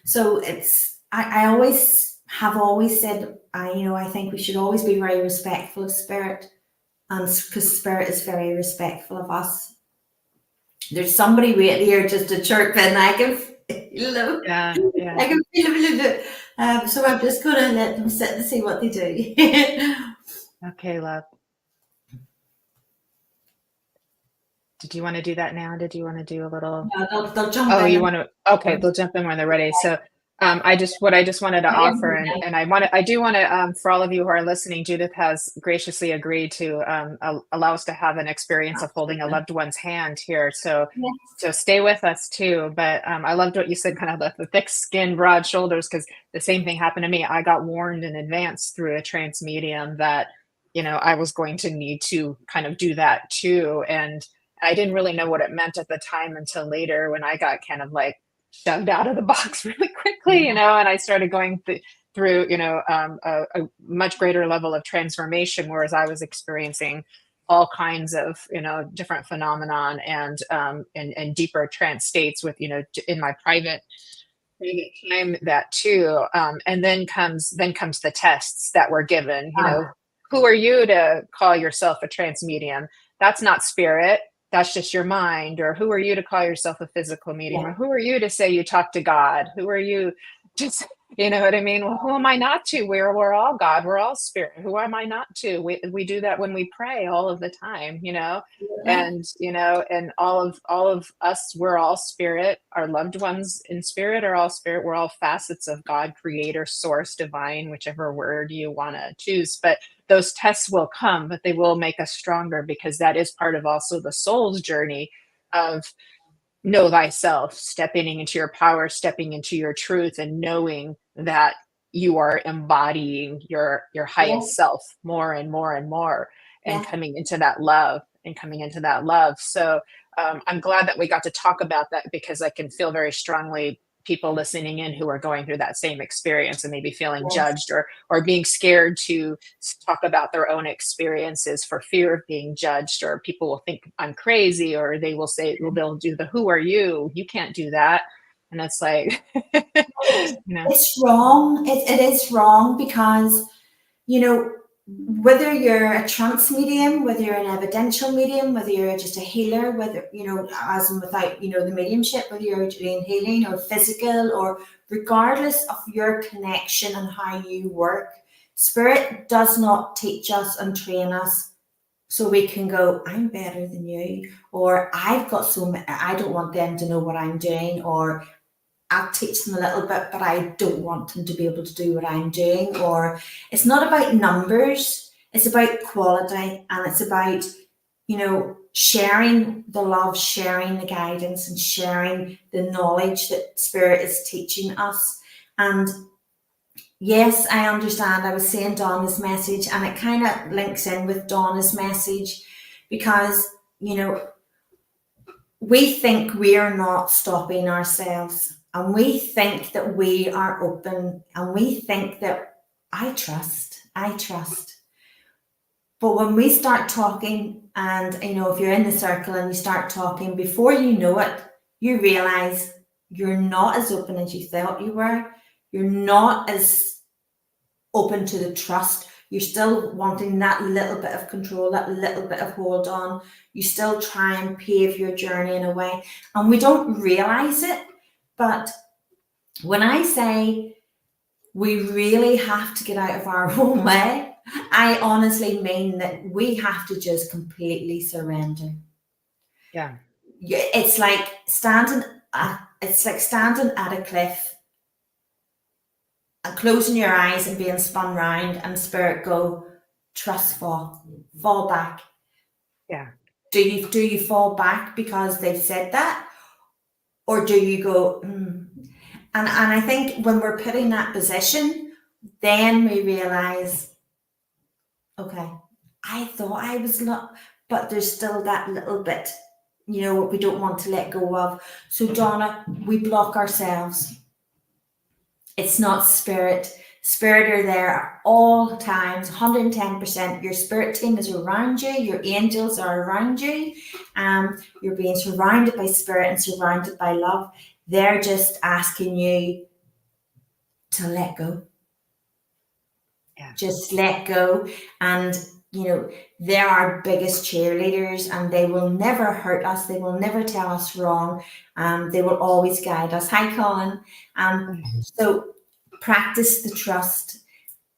So it's I always said, I think we should always be very respectful of spirit, and because spirit is very respectful of us. There's somebody waiting here just to chirp in. I can feel them. Yeah. I can feel them. So I'm just going to let them sit and see what they do. Okay, love. Did you want to do that now? Did you want to do a little? No, they'll jump in. Oh, you want to? Okay, they'll jump in when they're ready. So, I just wanted to offer, and I do want to, for all of you who are listening, Judith has graciously agreed to allow us to have an experience of holding a loved one's hand here. So, so stay with us too. But I loved what you said, kind of the thick skin, broad shoulders, because the same thing happened to me. I got warned in advance through a trance medium that, you know, I was going to need to kind of do that too, and I didn't really know what it meant at the time until later, when I got kind of like shoved out of the box really quickly, you know, and I started going through, you know, a much greater level of transformation, whereas I was experiencing all kinds of, you know, different phenomenon and deeper trance states with, you know, in my private time, that too. And then comes the tests that were given, you know, who are you to call yourself a trance medium? That's not spirit. That's just your mind. Or who are you to call yourself a physical medium? Or who are you to say you talk to God? Who are you? Just, you know what I mean? Well, who am I not to? We're all God. We're all spirit. Who am I not to? We do that when we pray all of the time, you know, and, you know, and all of us, we're all spirit. Our loved ones in spirit are all spirit. We're all facets of God, creator, source, divine, whichever word you want to choose. But those tests will come, but they will make us stronger, because that is part of also the soul's journey of know thyself, stepping into your power, stepping into your truth, and knowing that you are embodying your highest self more and more and more, and coming into that love So I'm glad that we got to talk about that, because I can feel very strongly people listening in who are going through that same experience and maybe feeling judged or being scared to talk about their own experiences for fear of being judged, or people will think I'm crazy, or they will say, well, they'll do the who are you? You can't do that. And it's like, you know. It's wrong. It is wrong, because, you know, whether you're a trance medium, whether you're an evidential medium, whether you're just a healer, whether, as in without, the mediumship, whether you're doing healing or physical, or regardless of your connection and how you work, Spirit does not teach us and train us so we can go, I'm better than you, or I've got I don't want them to know what I'm doing, or I'll teach them a little bit, but I don't want them to be able to do what I'm doing. Or it's not about numbers, it's about quality, and it's about, sharing the love, sharing the guidance, and sharing the knowledge that Spirit is teaching us. And yes, I understand. I was saying Donna's message, and it kind of links in with Donna's message, because, we think we're not stopping ourselves, and we think that we are open, and we think that I trust. But when we start talking, and, if you're in the circle and you start talking, before you know it, you realize you're not as open as you thought you were. You're not as open to the trust. You're still wanting that little bit of control, that little bit of hold on. You still try and pave your journey in a way, and we don't realize it. But when I say we really have to get out of our own way, I honestly mean that we have to just completely surrender. Yeah. It's like standing at a cliff and closing your eyes and being spun round, and Spirit go, trust, fall back. Yeah. Do you fall back because they've said that, or do you go? And I think when we're put in that position, then we realize, okay, I thought I was not, but there's still that little bit, what we don't want to let go of. So Donna, we block ourselves. It's not Spirit. Spirit are there at all times, 110%. Your Spirit team is around you. Your angels are around you. You're being surrounded by Spirit and surrounded by love. They're just asking you to let go. Yeah. Just let go. And, they're our biggest cheerleaders, and they will never hurt us. They will never tell us wrong. They will always guide us. Hi, Colin. So practice the trust.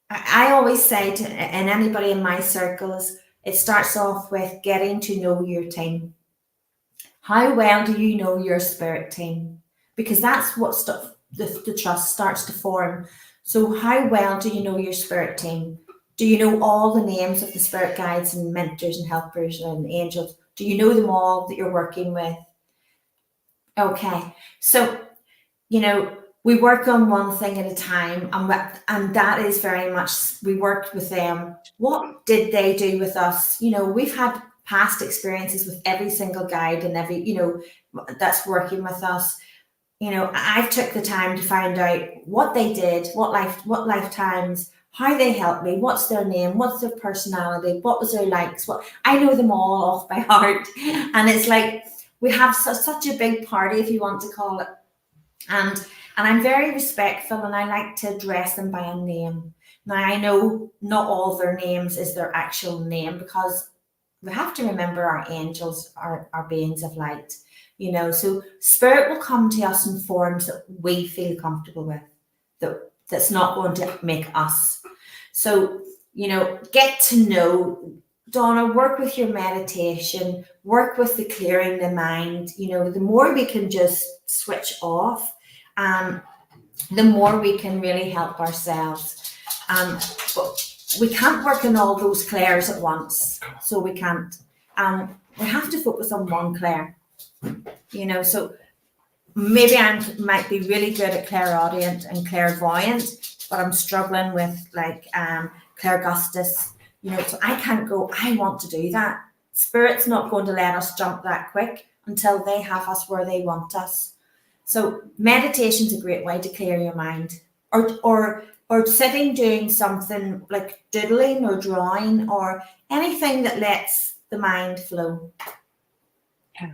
I always say to and anybody in my circles, it starts off with getting to know your team. How well do you know your Spirit team? Because that's what the trust starts to form. So how well do you know your Spirit team? Do you know all the names of the Spirit guides and mentors and helpers and angels? Do you know them all that you're working with? Okay, so, we work on one thing at a time, and that is very much, we worked with them. What did they do with us? We've had past experiences with every single guide and every, that's working with us. I took the time to find out what they did, what lifetimes, how they helped me, what's their name, what's their personality, what was their likes. I know them all off by heart, and it's like we have such a big party, if you want to call it, and I'm very respectful, and I like to address them by a name. Now, I know not all their names is their actual name, because we have to remember our angels are beings of light, so Spirit will come to us in forms that we feel comfortable with, that's not going to make us. So, get to know, Donna, work with your meditation, work with the clearing the mind. The more we can just switch off, the more we can really help ourselves. But we can't work on all those clairs at once, so we can't. We have to focus on one clair. So maybe I might be really good at clairaudient and clairvoyant, but I'm struggling with clairgustus. So I can't go, I want to do that. Spirit's not going to let us jump that quick until they have us where they want us. So meditation's a great way to clear your mind, or sitting doing something like doodling or drawing or anything that lets the mind flow. Yeah,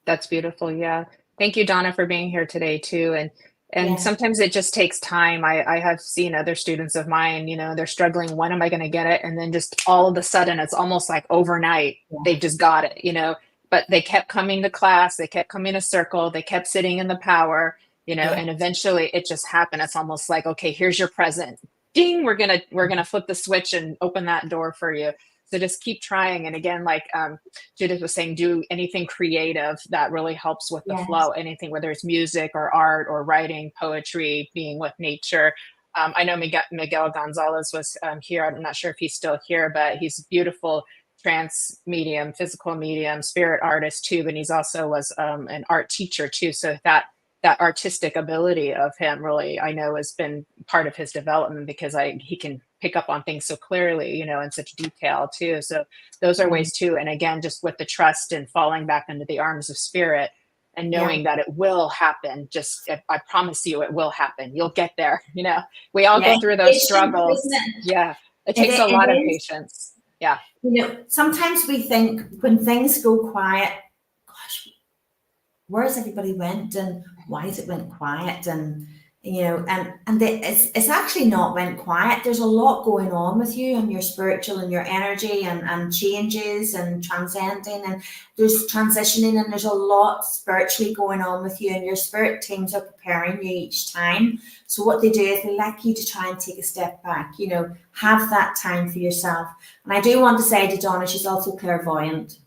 that's beautiful. Yeah. Thank you, Donna, for being here today too. And And sometimes it just takes time. I have seen other students of mine, they're struggling. When am I going to get it? And then just all of a sudden, it's almost like overnight, they've just got it, but they kept coming to class. They kept coming to circle. They kept sitting in the power, and eventually it just happened. It's almost like, okay, here's your present. Ding, we're going to flip the switch and open that door for you. So just keep trying. And again, like Judith was saying, do anything creative that really helps with the flow, anything, whether it's music or art or writing, poetry, being with nature. I know Miguel Gonzalez was here. I'm not sure if he's still here, but he's a beautiful trance medium, physical medium, spirit artist too. But he's also was an art teacher too. So that artistic ability of him really, I know, has been part of his development, because he can pick up on things so clearly, in such detail too. So those are ways too. And again, just with the trust and falling back into the arms of spirit and knowing that it will happen. I promise you it will happen. You'll get there. We all go through those struggles. It takes a lot of patience. Yeah. Sometimes we think when things go quiet, gosh, where's everybody went and why is it went quiet? And it's actually not went quiet. There's a lot going on with you and your spiritual and your energy and changes and transcending, and there's transitioning, and there's a lot spiritually going on with you, and your spirit teams are preparing you each time. So what they do is they like you to try and take a step back, have that time for yourself. And I do want to say to Donna, she's also clairvoyant.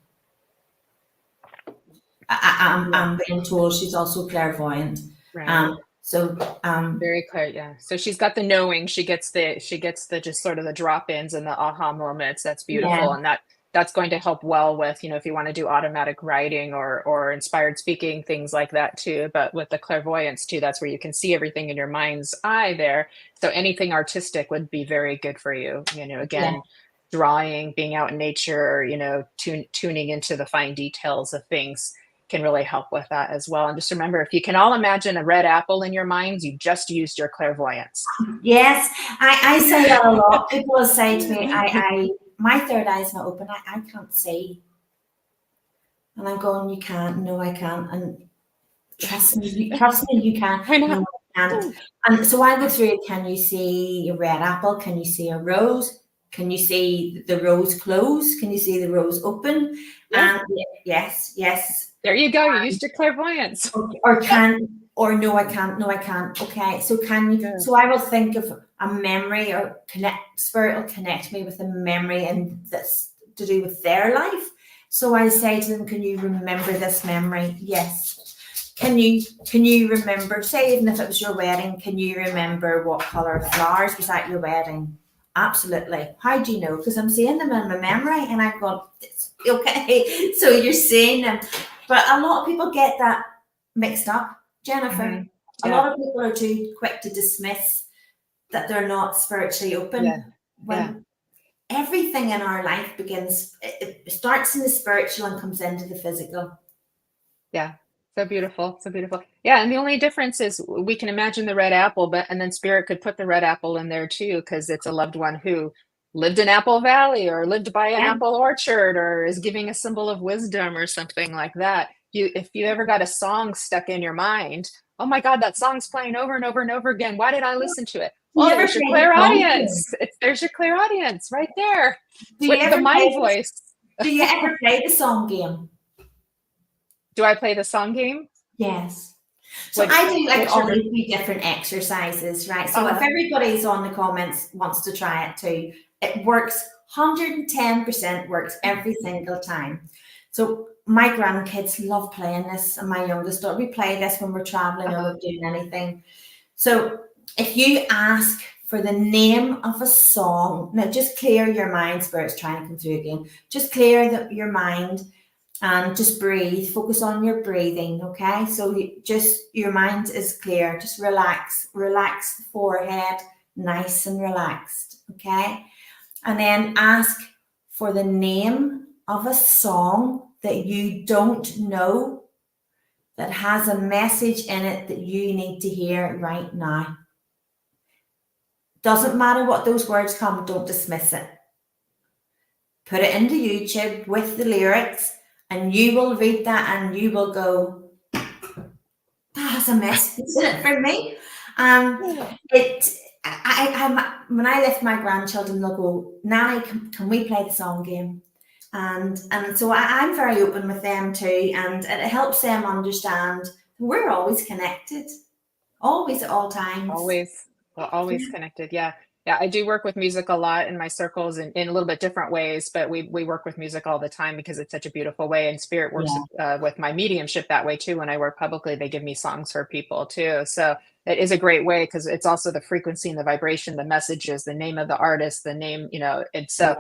I'm being told she's also clairvoyant. Right. So very clear, yeah. So she's got the knowing. She gets the just sort of the drop-ins and the aha moments. That's beautiful, and that's going to help well with if you want to do automatic writing or inspired speaking, things like that too. But with the clairvoyance too, that's where you can see everything in your mind's eye there. So anything artistic would be very good for you. Again, drawing, being out in nature, tuning into the fine details of things can really help with that as well. And just remember, if you can all imagine a red apple in your minds, you just used your clairvoyance. Yes, I say that a lot. People will say to me, my third eye is not open. I can't see. And I'm going, you can't. No, I can't. And trust me, you can. I know. No, I can't. And so I go through it. Can you see a red apple? Can you see a rose? Can you see the rose close? Can you see the rose open? Yeah. And yes. There you go. You used your clairvoyance. Or no, I can't. No, I can't. Okay. So can you? So I will think of a memory, or spirit will connect me with a memory, and that's to do with their life. So I say to them, can you remember this memory? Yes. Can you remember, say, even if it was your wedding, can you remember what color of flowers was at your wedding? Absolutely. How do you know? Because I'm seeing them in my memory, and I've got, okay, so you're seeing them. But a lot of people get that mixed up, Jennifer. Mm-hmm. A lot of people are too quick to dismiss that they're not spiritually open. When everything in our life it starts in the spiritual and comes into the physical. Yeah. So beautiful. So beautiful. Yeah. And the only difference is we can imagine the red apple, and then spirit could put the red apple in there too, because it's a loved one who lived in Apple Valley or lived by an apple orchard or is giving a symbol of wisdom or something like that. If you ever got a song stuck in your mind, oh my God, that song's playing over and over and over again. Why did I listen to it? Oh, there's your clairaudience. There's your clairaudience right there. With the mind voice. Do you ever play the song game? Do I play the song game? Yes. So I do all these different exercises, right? So if everybody's on the comments wants to try it too, it works 110% works every single time. So my grandkids love playing this, and my youngest daughter, we play this when we're traveling or we're doing anything. So if you ask for the name of a song, now just clear your mind, spirit's trying to come through again. Just clear your mind. And just breathe, focus on your breathing, okay? So your mind is clear. Just relax the forehead, nice and relaxed, okay? And then ask for the name of a song that you don't know that has a message in it that you need to hear right now. Doesn't matter what those words come, don't dismiss it. Put it into YouTube with the lyrics, and you will read that and you will go, that has a message in it for me. When I lift my grandchildren, they'll go, Nanny, can we play the song game? And so I'm very open with them too, and it helps them understand we're always connected, always at all times. Always connected. Yeah. Yeah. I do work with music a lot in my circles in a little bit different ways, but we work with music all the time because it's such a beautiful way. And spirit works with my mediumship that way too. When I work publicly, they give me songs for people too. So it is a great way because it's also the frequency and the vibration, the messages, the name of the artist, the name, and so,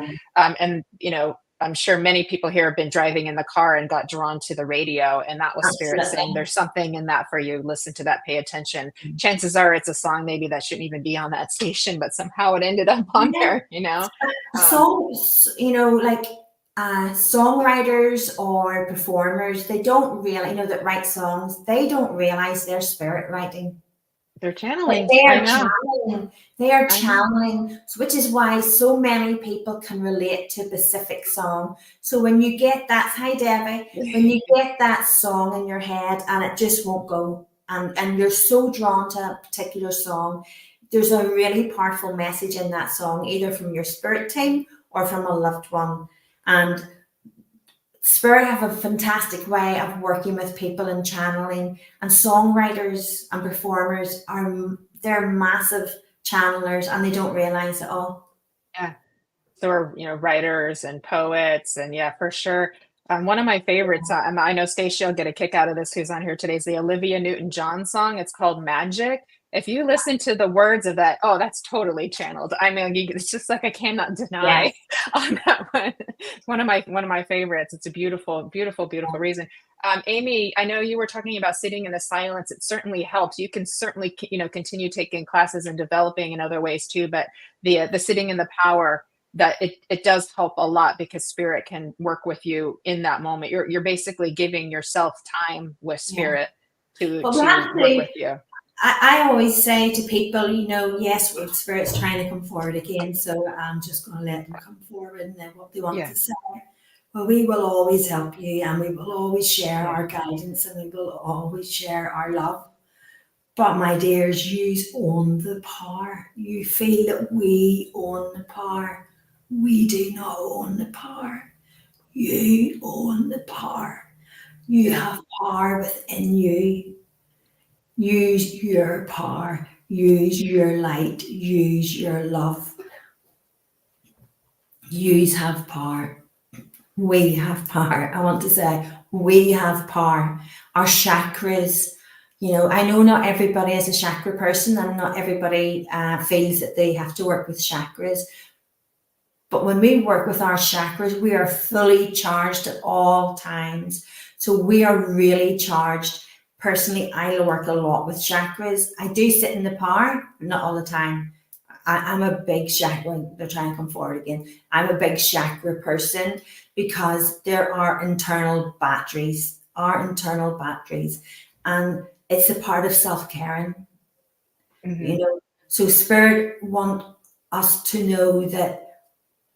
I'm sure many people here have been driving in the car and got drawn to the radio, and that was spirit saying there's something in that for you. Listen to that, pay attention. Chances are it's a song maybe that shouldn't even be on that station, but somehow it ended up on there, Songs, like songwriters or performers, they don't really, that write songs, they don't realize they're spirit writing. They're channeling. They are channeling, which is why so many people can relate to a specific song. So when you get that, hi Debbie, when you get that song in your head and it just won't go, and you're so drawn to a particular song, there's a really powerful message in that song, either from your spirit team or from a loved one. And spirit have a fantastic way of working with people and channeling, and songwriters and performers they're massive channelers and they don't realize it all. Yeah. So are, writers and poets, and yeah, for sure. One of my favorites, I know Stacey will get a kick out of this, who's on here today, is the Olivia Newton-John song. It's called Magic. If you listen to the words of that, that's totally channeled. I mean, it's just like I cannot deny on that one. It's one of my favorites. It's a beautiful, beautiful, beautiful reason. Amy, I know you were talking about sitting in the silence. It certainly helps. You can certainly, continue taking classes and developing in other ways too. But the sitting in the power, that it does help a lot because spirit can work with you in that moment. You're basically giving yourself time with spirit to work with you. I always say to people, yes, spirit's trying to come forward again, so I'm just going to let them come forward and then what they want to say. Well, we will always help you, and we will always share our guidance, and we will always share our love. But my dears, you own the power. You feel that we own the power. We do not own the power. You own the power. You have power within you. Use your power, use your light, use your love. You have power. We have power. I want to say we have power. Our chakras, I know not everybody is a chakra person and not everybody feels that they have to work with chakras. But when we work with our chakras, we are fully charged at all times. So we are really charged. Personally, I work a lot with chakras. I do sit in the power, but not all the time. I'm a big chakra. They're trying to come forward again. I'm a big chakra person because there are internal batteries, and it's a part of self-caring. So spirit want us to know that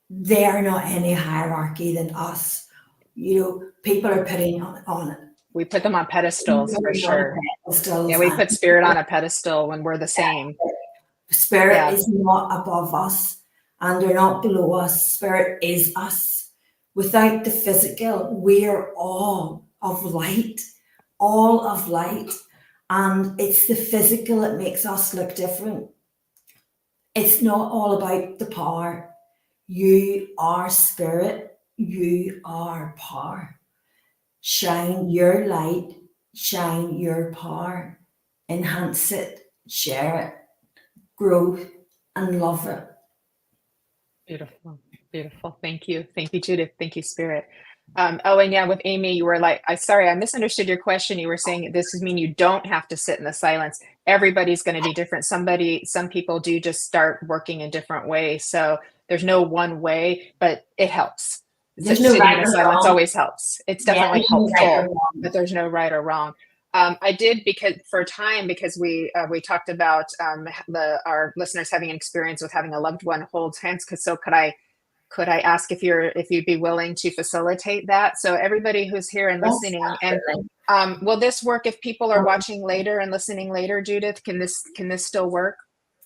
they're not any hierarchy than us. People are putting on it. We put them on pedestals for sure. Yeah, we put spirit on a pedestal when we're the same. Spirit is not above us and they're not below us. Spirit is us. Without the physical, we're all of light. And it's the physical that makes us look different. It's not all about the power. You are spirit. You are power. Shine your light, shine your power, enhance it, share it, grow and love it. Beautiful, beautiful. Thank you. Thank you, Judith. Thank you, Spirit. And with Amy, you were like, I misunderstood your question. You were saying this mean you don't have to sit in the silence. Everybody's going to be different. Some people do just start working in different ways. So there's no one way, but it helps. Sitting in silence always helps. It's definitely helpful, but there's no right or wrong. I did because we talked about our listeners having an experience with having a loved one hold hands. So could could I ask if you'd be willing to facilitate that? So everybody who's here and Yes, listening, and absolutely. will this work if people are watching later and listening later, Judith? Can this still work?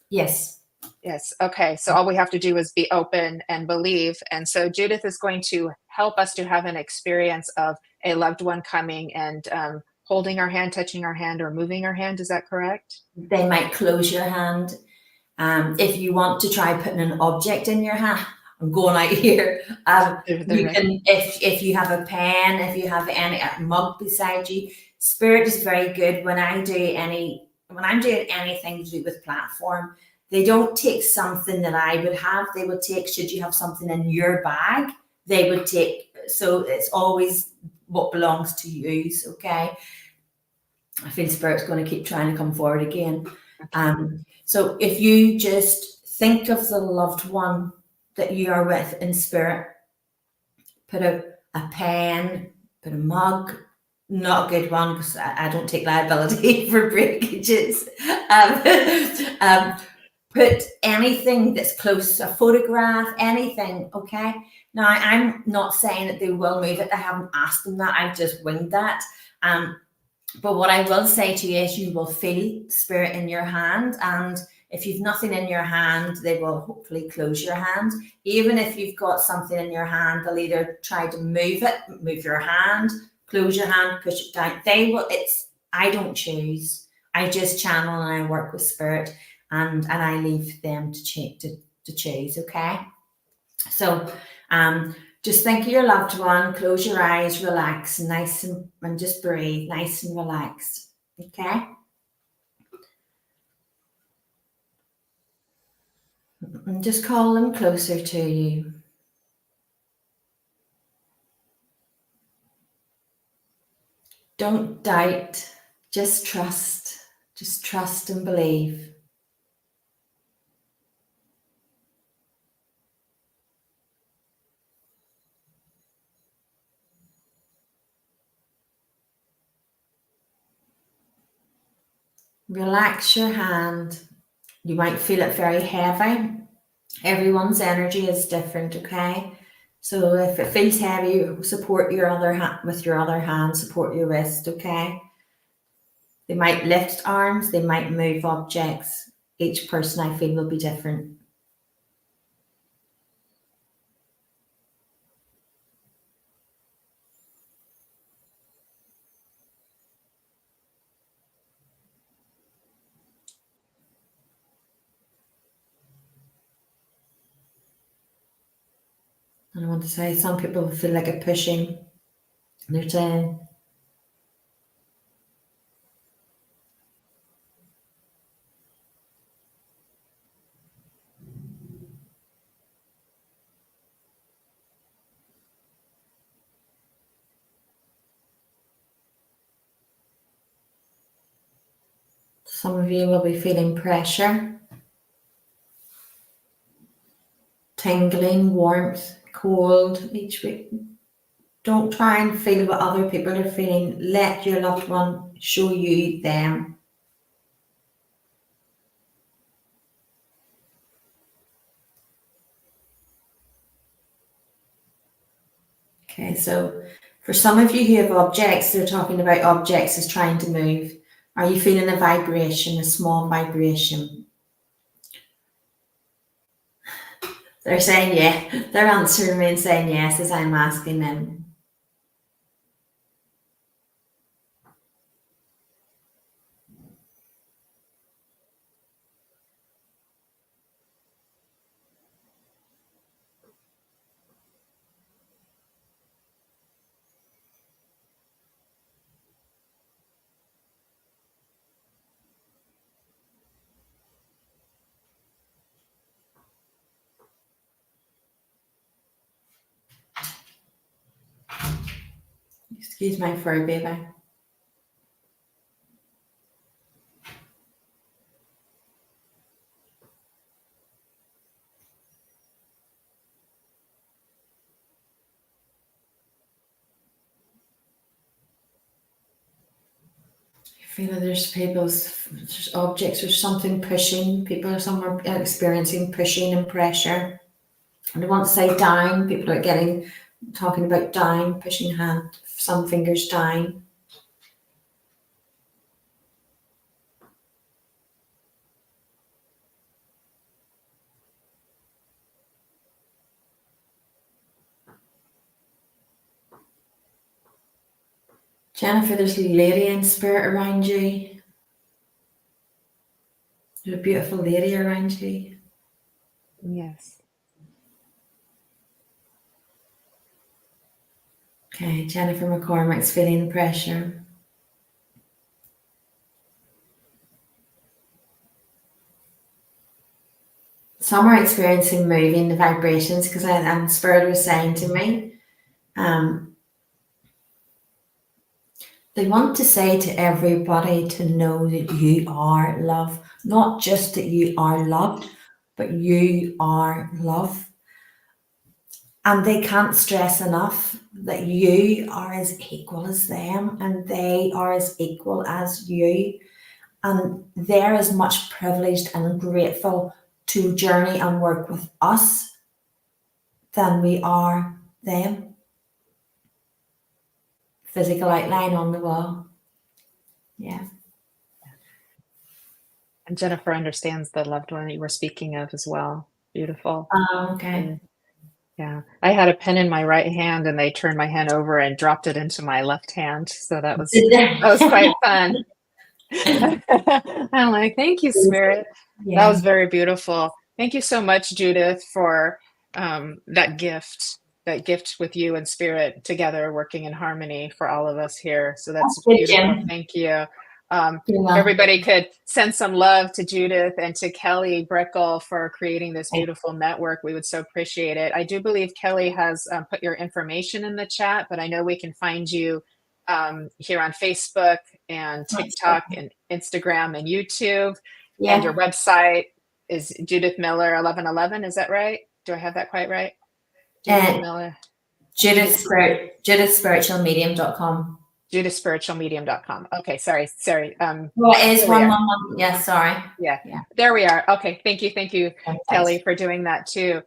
Yes. Yes. Okay. So all we have to do is be open and believe. And so Judith is going to help us to have an experience of a loved one coming and holding our hand, touching our hand, or moving our hand. Is that correct? They might close your hand. If you want to try putting an object in your hand, I'm going out here. You can, if you have a pen, if you have a mug beside you. Spirit is very good when I'm doing anything to do with platform. They don't take something that I would have. They would take, should you have something in your bag, they would take. So it's always what belongs to you. Okay. I feel Spirit's going to keep trying to come forward again. So if you just think of the loved one that you are with in spirit, put a pen, put a mug, not a good one because I don't take liability for breakages. Put anything that's close, a photograph, anything, okay? Now, I'm not saying that they will move it. I haven't asked them that. I've just winged that. But what I will say to you is you will feel spirit in your hand. And if you've nothing in your hand, they will hopefully close your hand. Even if you've got something in your hand, they'll either try to move it, move your hand, close your hand, push it down. They will, I don't choose. I just channel and I work with spirit. And I leave them to choose, okay? So just think of your loved one, close your eyes, relax, nice and just breathe, nice and relaxed, okay? And just call them closer to you. Don't doubt, just trust and believe. Relax your hand. You might feel it very heavy. Everyone's energy is different, okay? So if it feels heavy, support your other hand with your other hand, support your wrist, okay? They might lift arms, they might move objects. Each person I feel will be different. And I want to say some people feel like a pushing. They're saying, some of you will be feeling pressure, tingling, warmth, cold each week. Don't try and feel what other people are feeling. Let your loved one show you them. Okay, so for some of you who have objects, they're talking about objects as trying to move. Are you feeling a vibration, a small vibration? They're saying yeah. They're answering me and saying yes as I'm asking them. Excuse my fur baby. I feel that there's objects, there's something pushing. Some are experiencing pushing and pressure. And I want to say down. People are talking about down, pushing some fingers down. Jennifer, there's a lady in spirit around you. There's a beautiful lady around you. Yes. Okay, Jennifer McCormick's feeling the pressure. Some are experiencing moving the vibrations, because Spirit was saying to me, they want to say to everybody to know that you are love, not just that you are loved, but you are love. And they can't stress enough that you are as equal as them, and they are as equal as you. And they're as much privileged and grateful to journey and work with us than we are them. Physical outline on the wall. Yeah. And Jennifer understands the loved one that you were speaking of as well. Beautiful. Okay. And, yeah. I had a pen in my right hand and they turned my hand over and dropped it into my left hand. So that was quite fun. I'm like, thank you, Spirit. Yeah. That was very beautiful. Thank you so much, Judith, for that gift with you and Spirit together working in harmony for all of us here. So that's beautiful. Thank you. Everybody could send some love to Judith and to Kelly Brickle for creating this beautiful network. We would so appreciate it. I do believe Kelly has put your information in the chat, but I know we can find you here on Facebook and TikTok and Instagram and YouTube. Yeah. And your website is Judith Millar 1111. Is that right? Do I have that quite right? Judith Millar. JudithSpiritualMedium.com. JudithSpiritualMedium.com. Okay, sorry. Well, it is 111. Yes, sorry. Yeah, there we are. Okay, thank you, Kelly, for doing that too.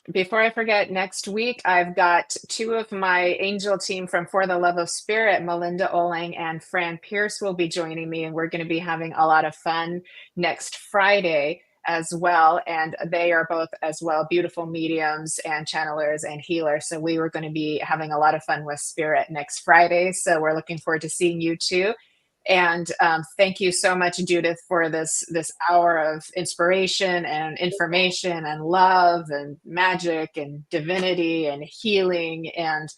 Before I forget, next week I've got two of my angel team from For the Love of Spirit, Melinda Oling and Fran Pierce, will be joining me, and we're going to be having a lot of fun next Friday as well. And they are both as well beautiful mediums and channelers and healers. So we were going to be having a lot of fun with Spirit next Friday. So we're looking forward to seeing you too. And thank you so much, Judith, for this hour of inspiration and information and love and magic and divinity and healing. And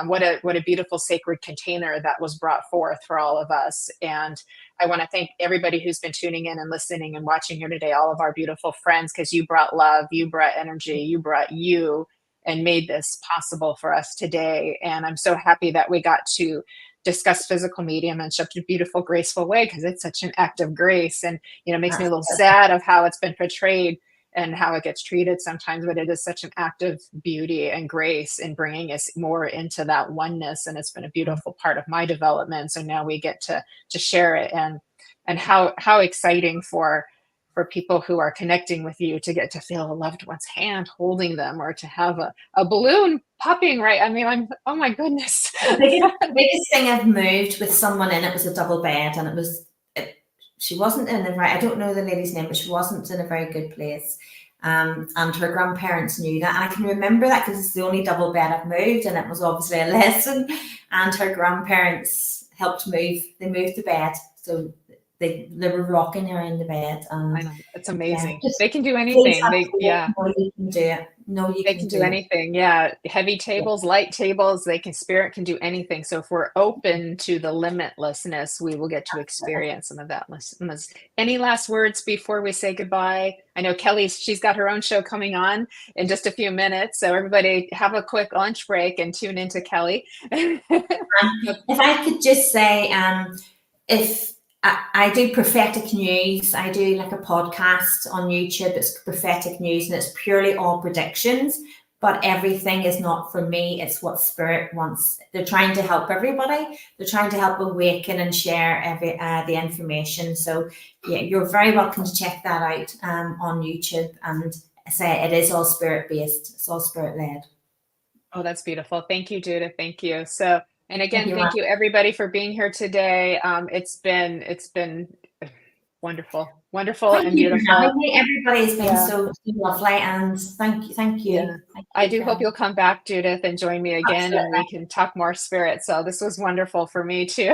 what a beautiful sacred container that was brought forth for all of us. And I want to thank everybody who's been tuning in and listening and watching here today, all of our beautiful friends, because you brought love, you brought energy, you brought you, and made this possible for us today. And I'm so happy that we got to discuss physical medium in such a beautiful, graceful way, because it's such an act of grace. And, it makes me a little sad of how it's been portrayed and how it gets treated sometimes, but it is such an act of beauty and grace in bringing us more into that oneness. And it's been a beautiful part of my development. So now we get to share it, and how exciting for people who are connecting with you to get to feel a loved one's hand holding them, or to have a balloon popping, right? I mean, oh my goodness. The biggest thing I've moved with someone in, it was a double bed, and she wasn't in I don't know the lady's name, but she wasn't in a very good place. And her grandparents knew that. And I can remember that because it's the only double bed I've moved, and it was obviously a lesson. And her grandparents helped move. They moved the bed. So they were rocking her in the bed. And I know. It's amazing. They can do anything. No, you can do it. No, you they can do anything. Yeah. Heavy tables, light tables, Spirit can do anything. So if we're open to the limitlessness, we will get to experience some of that. Any last words before we say goodbye? I know she's got her own show coming on in just a few minutes. So everybody have a quick lunch break and tune into Kelly. If I could just say, if I do prophetic news. I do like a podcast on YouTube. It's prophetic news, and it's purely all predictions, but everything is not for me. It's what Spirit wants. They're trying to help everybody. They're trying to help awaken and share the information. So yeah, you're very welcome to check that out on YouTube. And say it is all spirit based. It's all spirit led. Oh, that's beautiful. Thank you, Judith. Thank you. So, and again, you, thank you everybody for being here today. It's been wonderful, wonderful Thank and you for beautiful. having me. Everybody's been Yeah. so lovely, and thank you. Yeah. Thank you, I do hope you'll come back, Judith, and join me again, and we can talk more spirit. So this was wonderful for me too.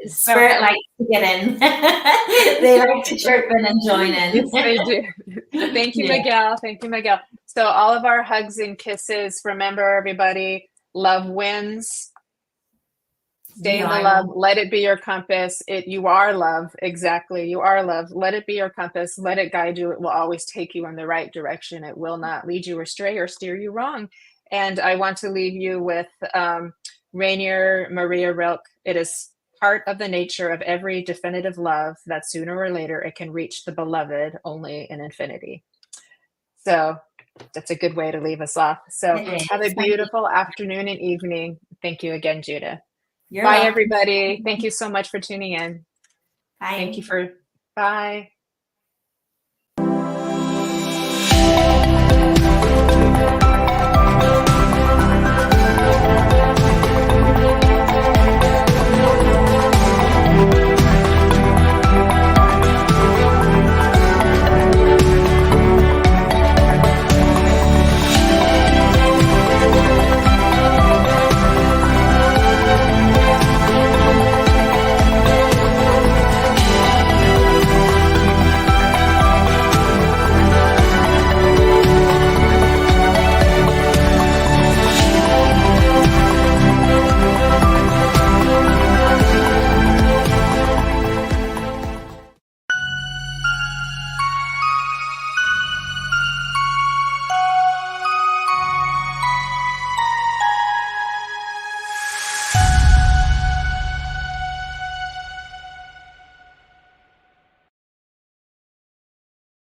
Spirit likes to get in. They like to chirp in and join in. Yes, they do. Thank you, Miguel. Thank you, Miguel. So all of our hugs and kisses. Remember, everybody, love wins. Stay in the love. Let it be your compass. You are love. Exactly. You are love. Let it be your compass. Let it guide you. It will always take you in the right direction. It will not lead you astray or steer you wrong. And I want to leave you with Rainier Maria Rilke. It is part of the nature of every definitive love that sooner or later it can reach the beloved only in infinity. So that's a good way to leave us off. So have a beautiful afternoon and evening. Thank you again, Judith. Bye, everybody. Thank you so much for tuning in. Bye. Bye.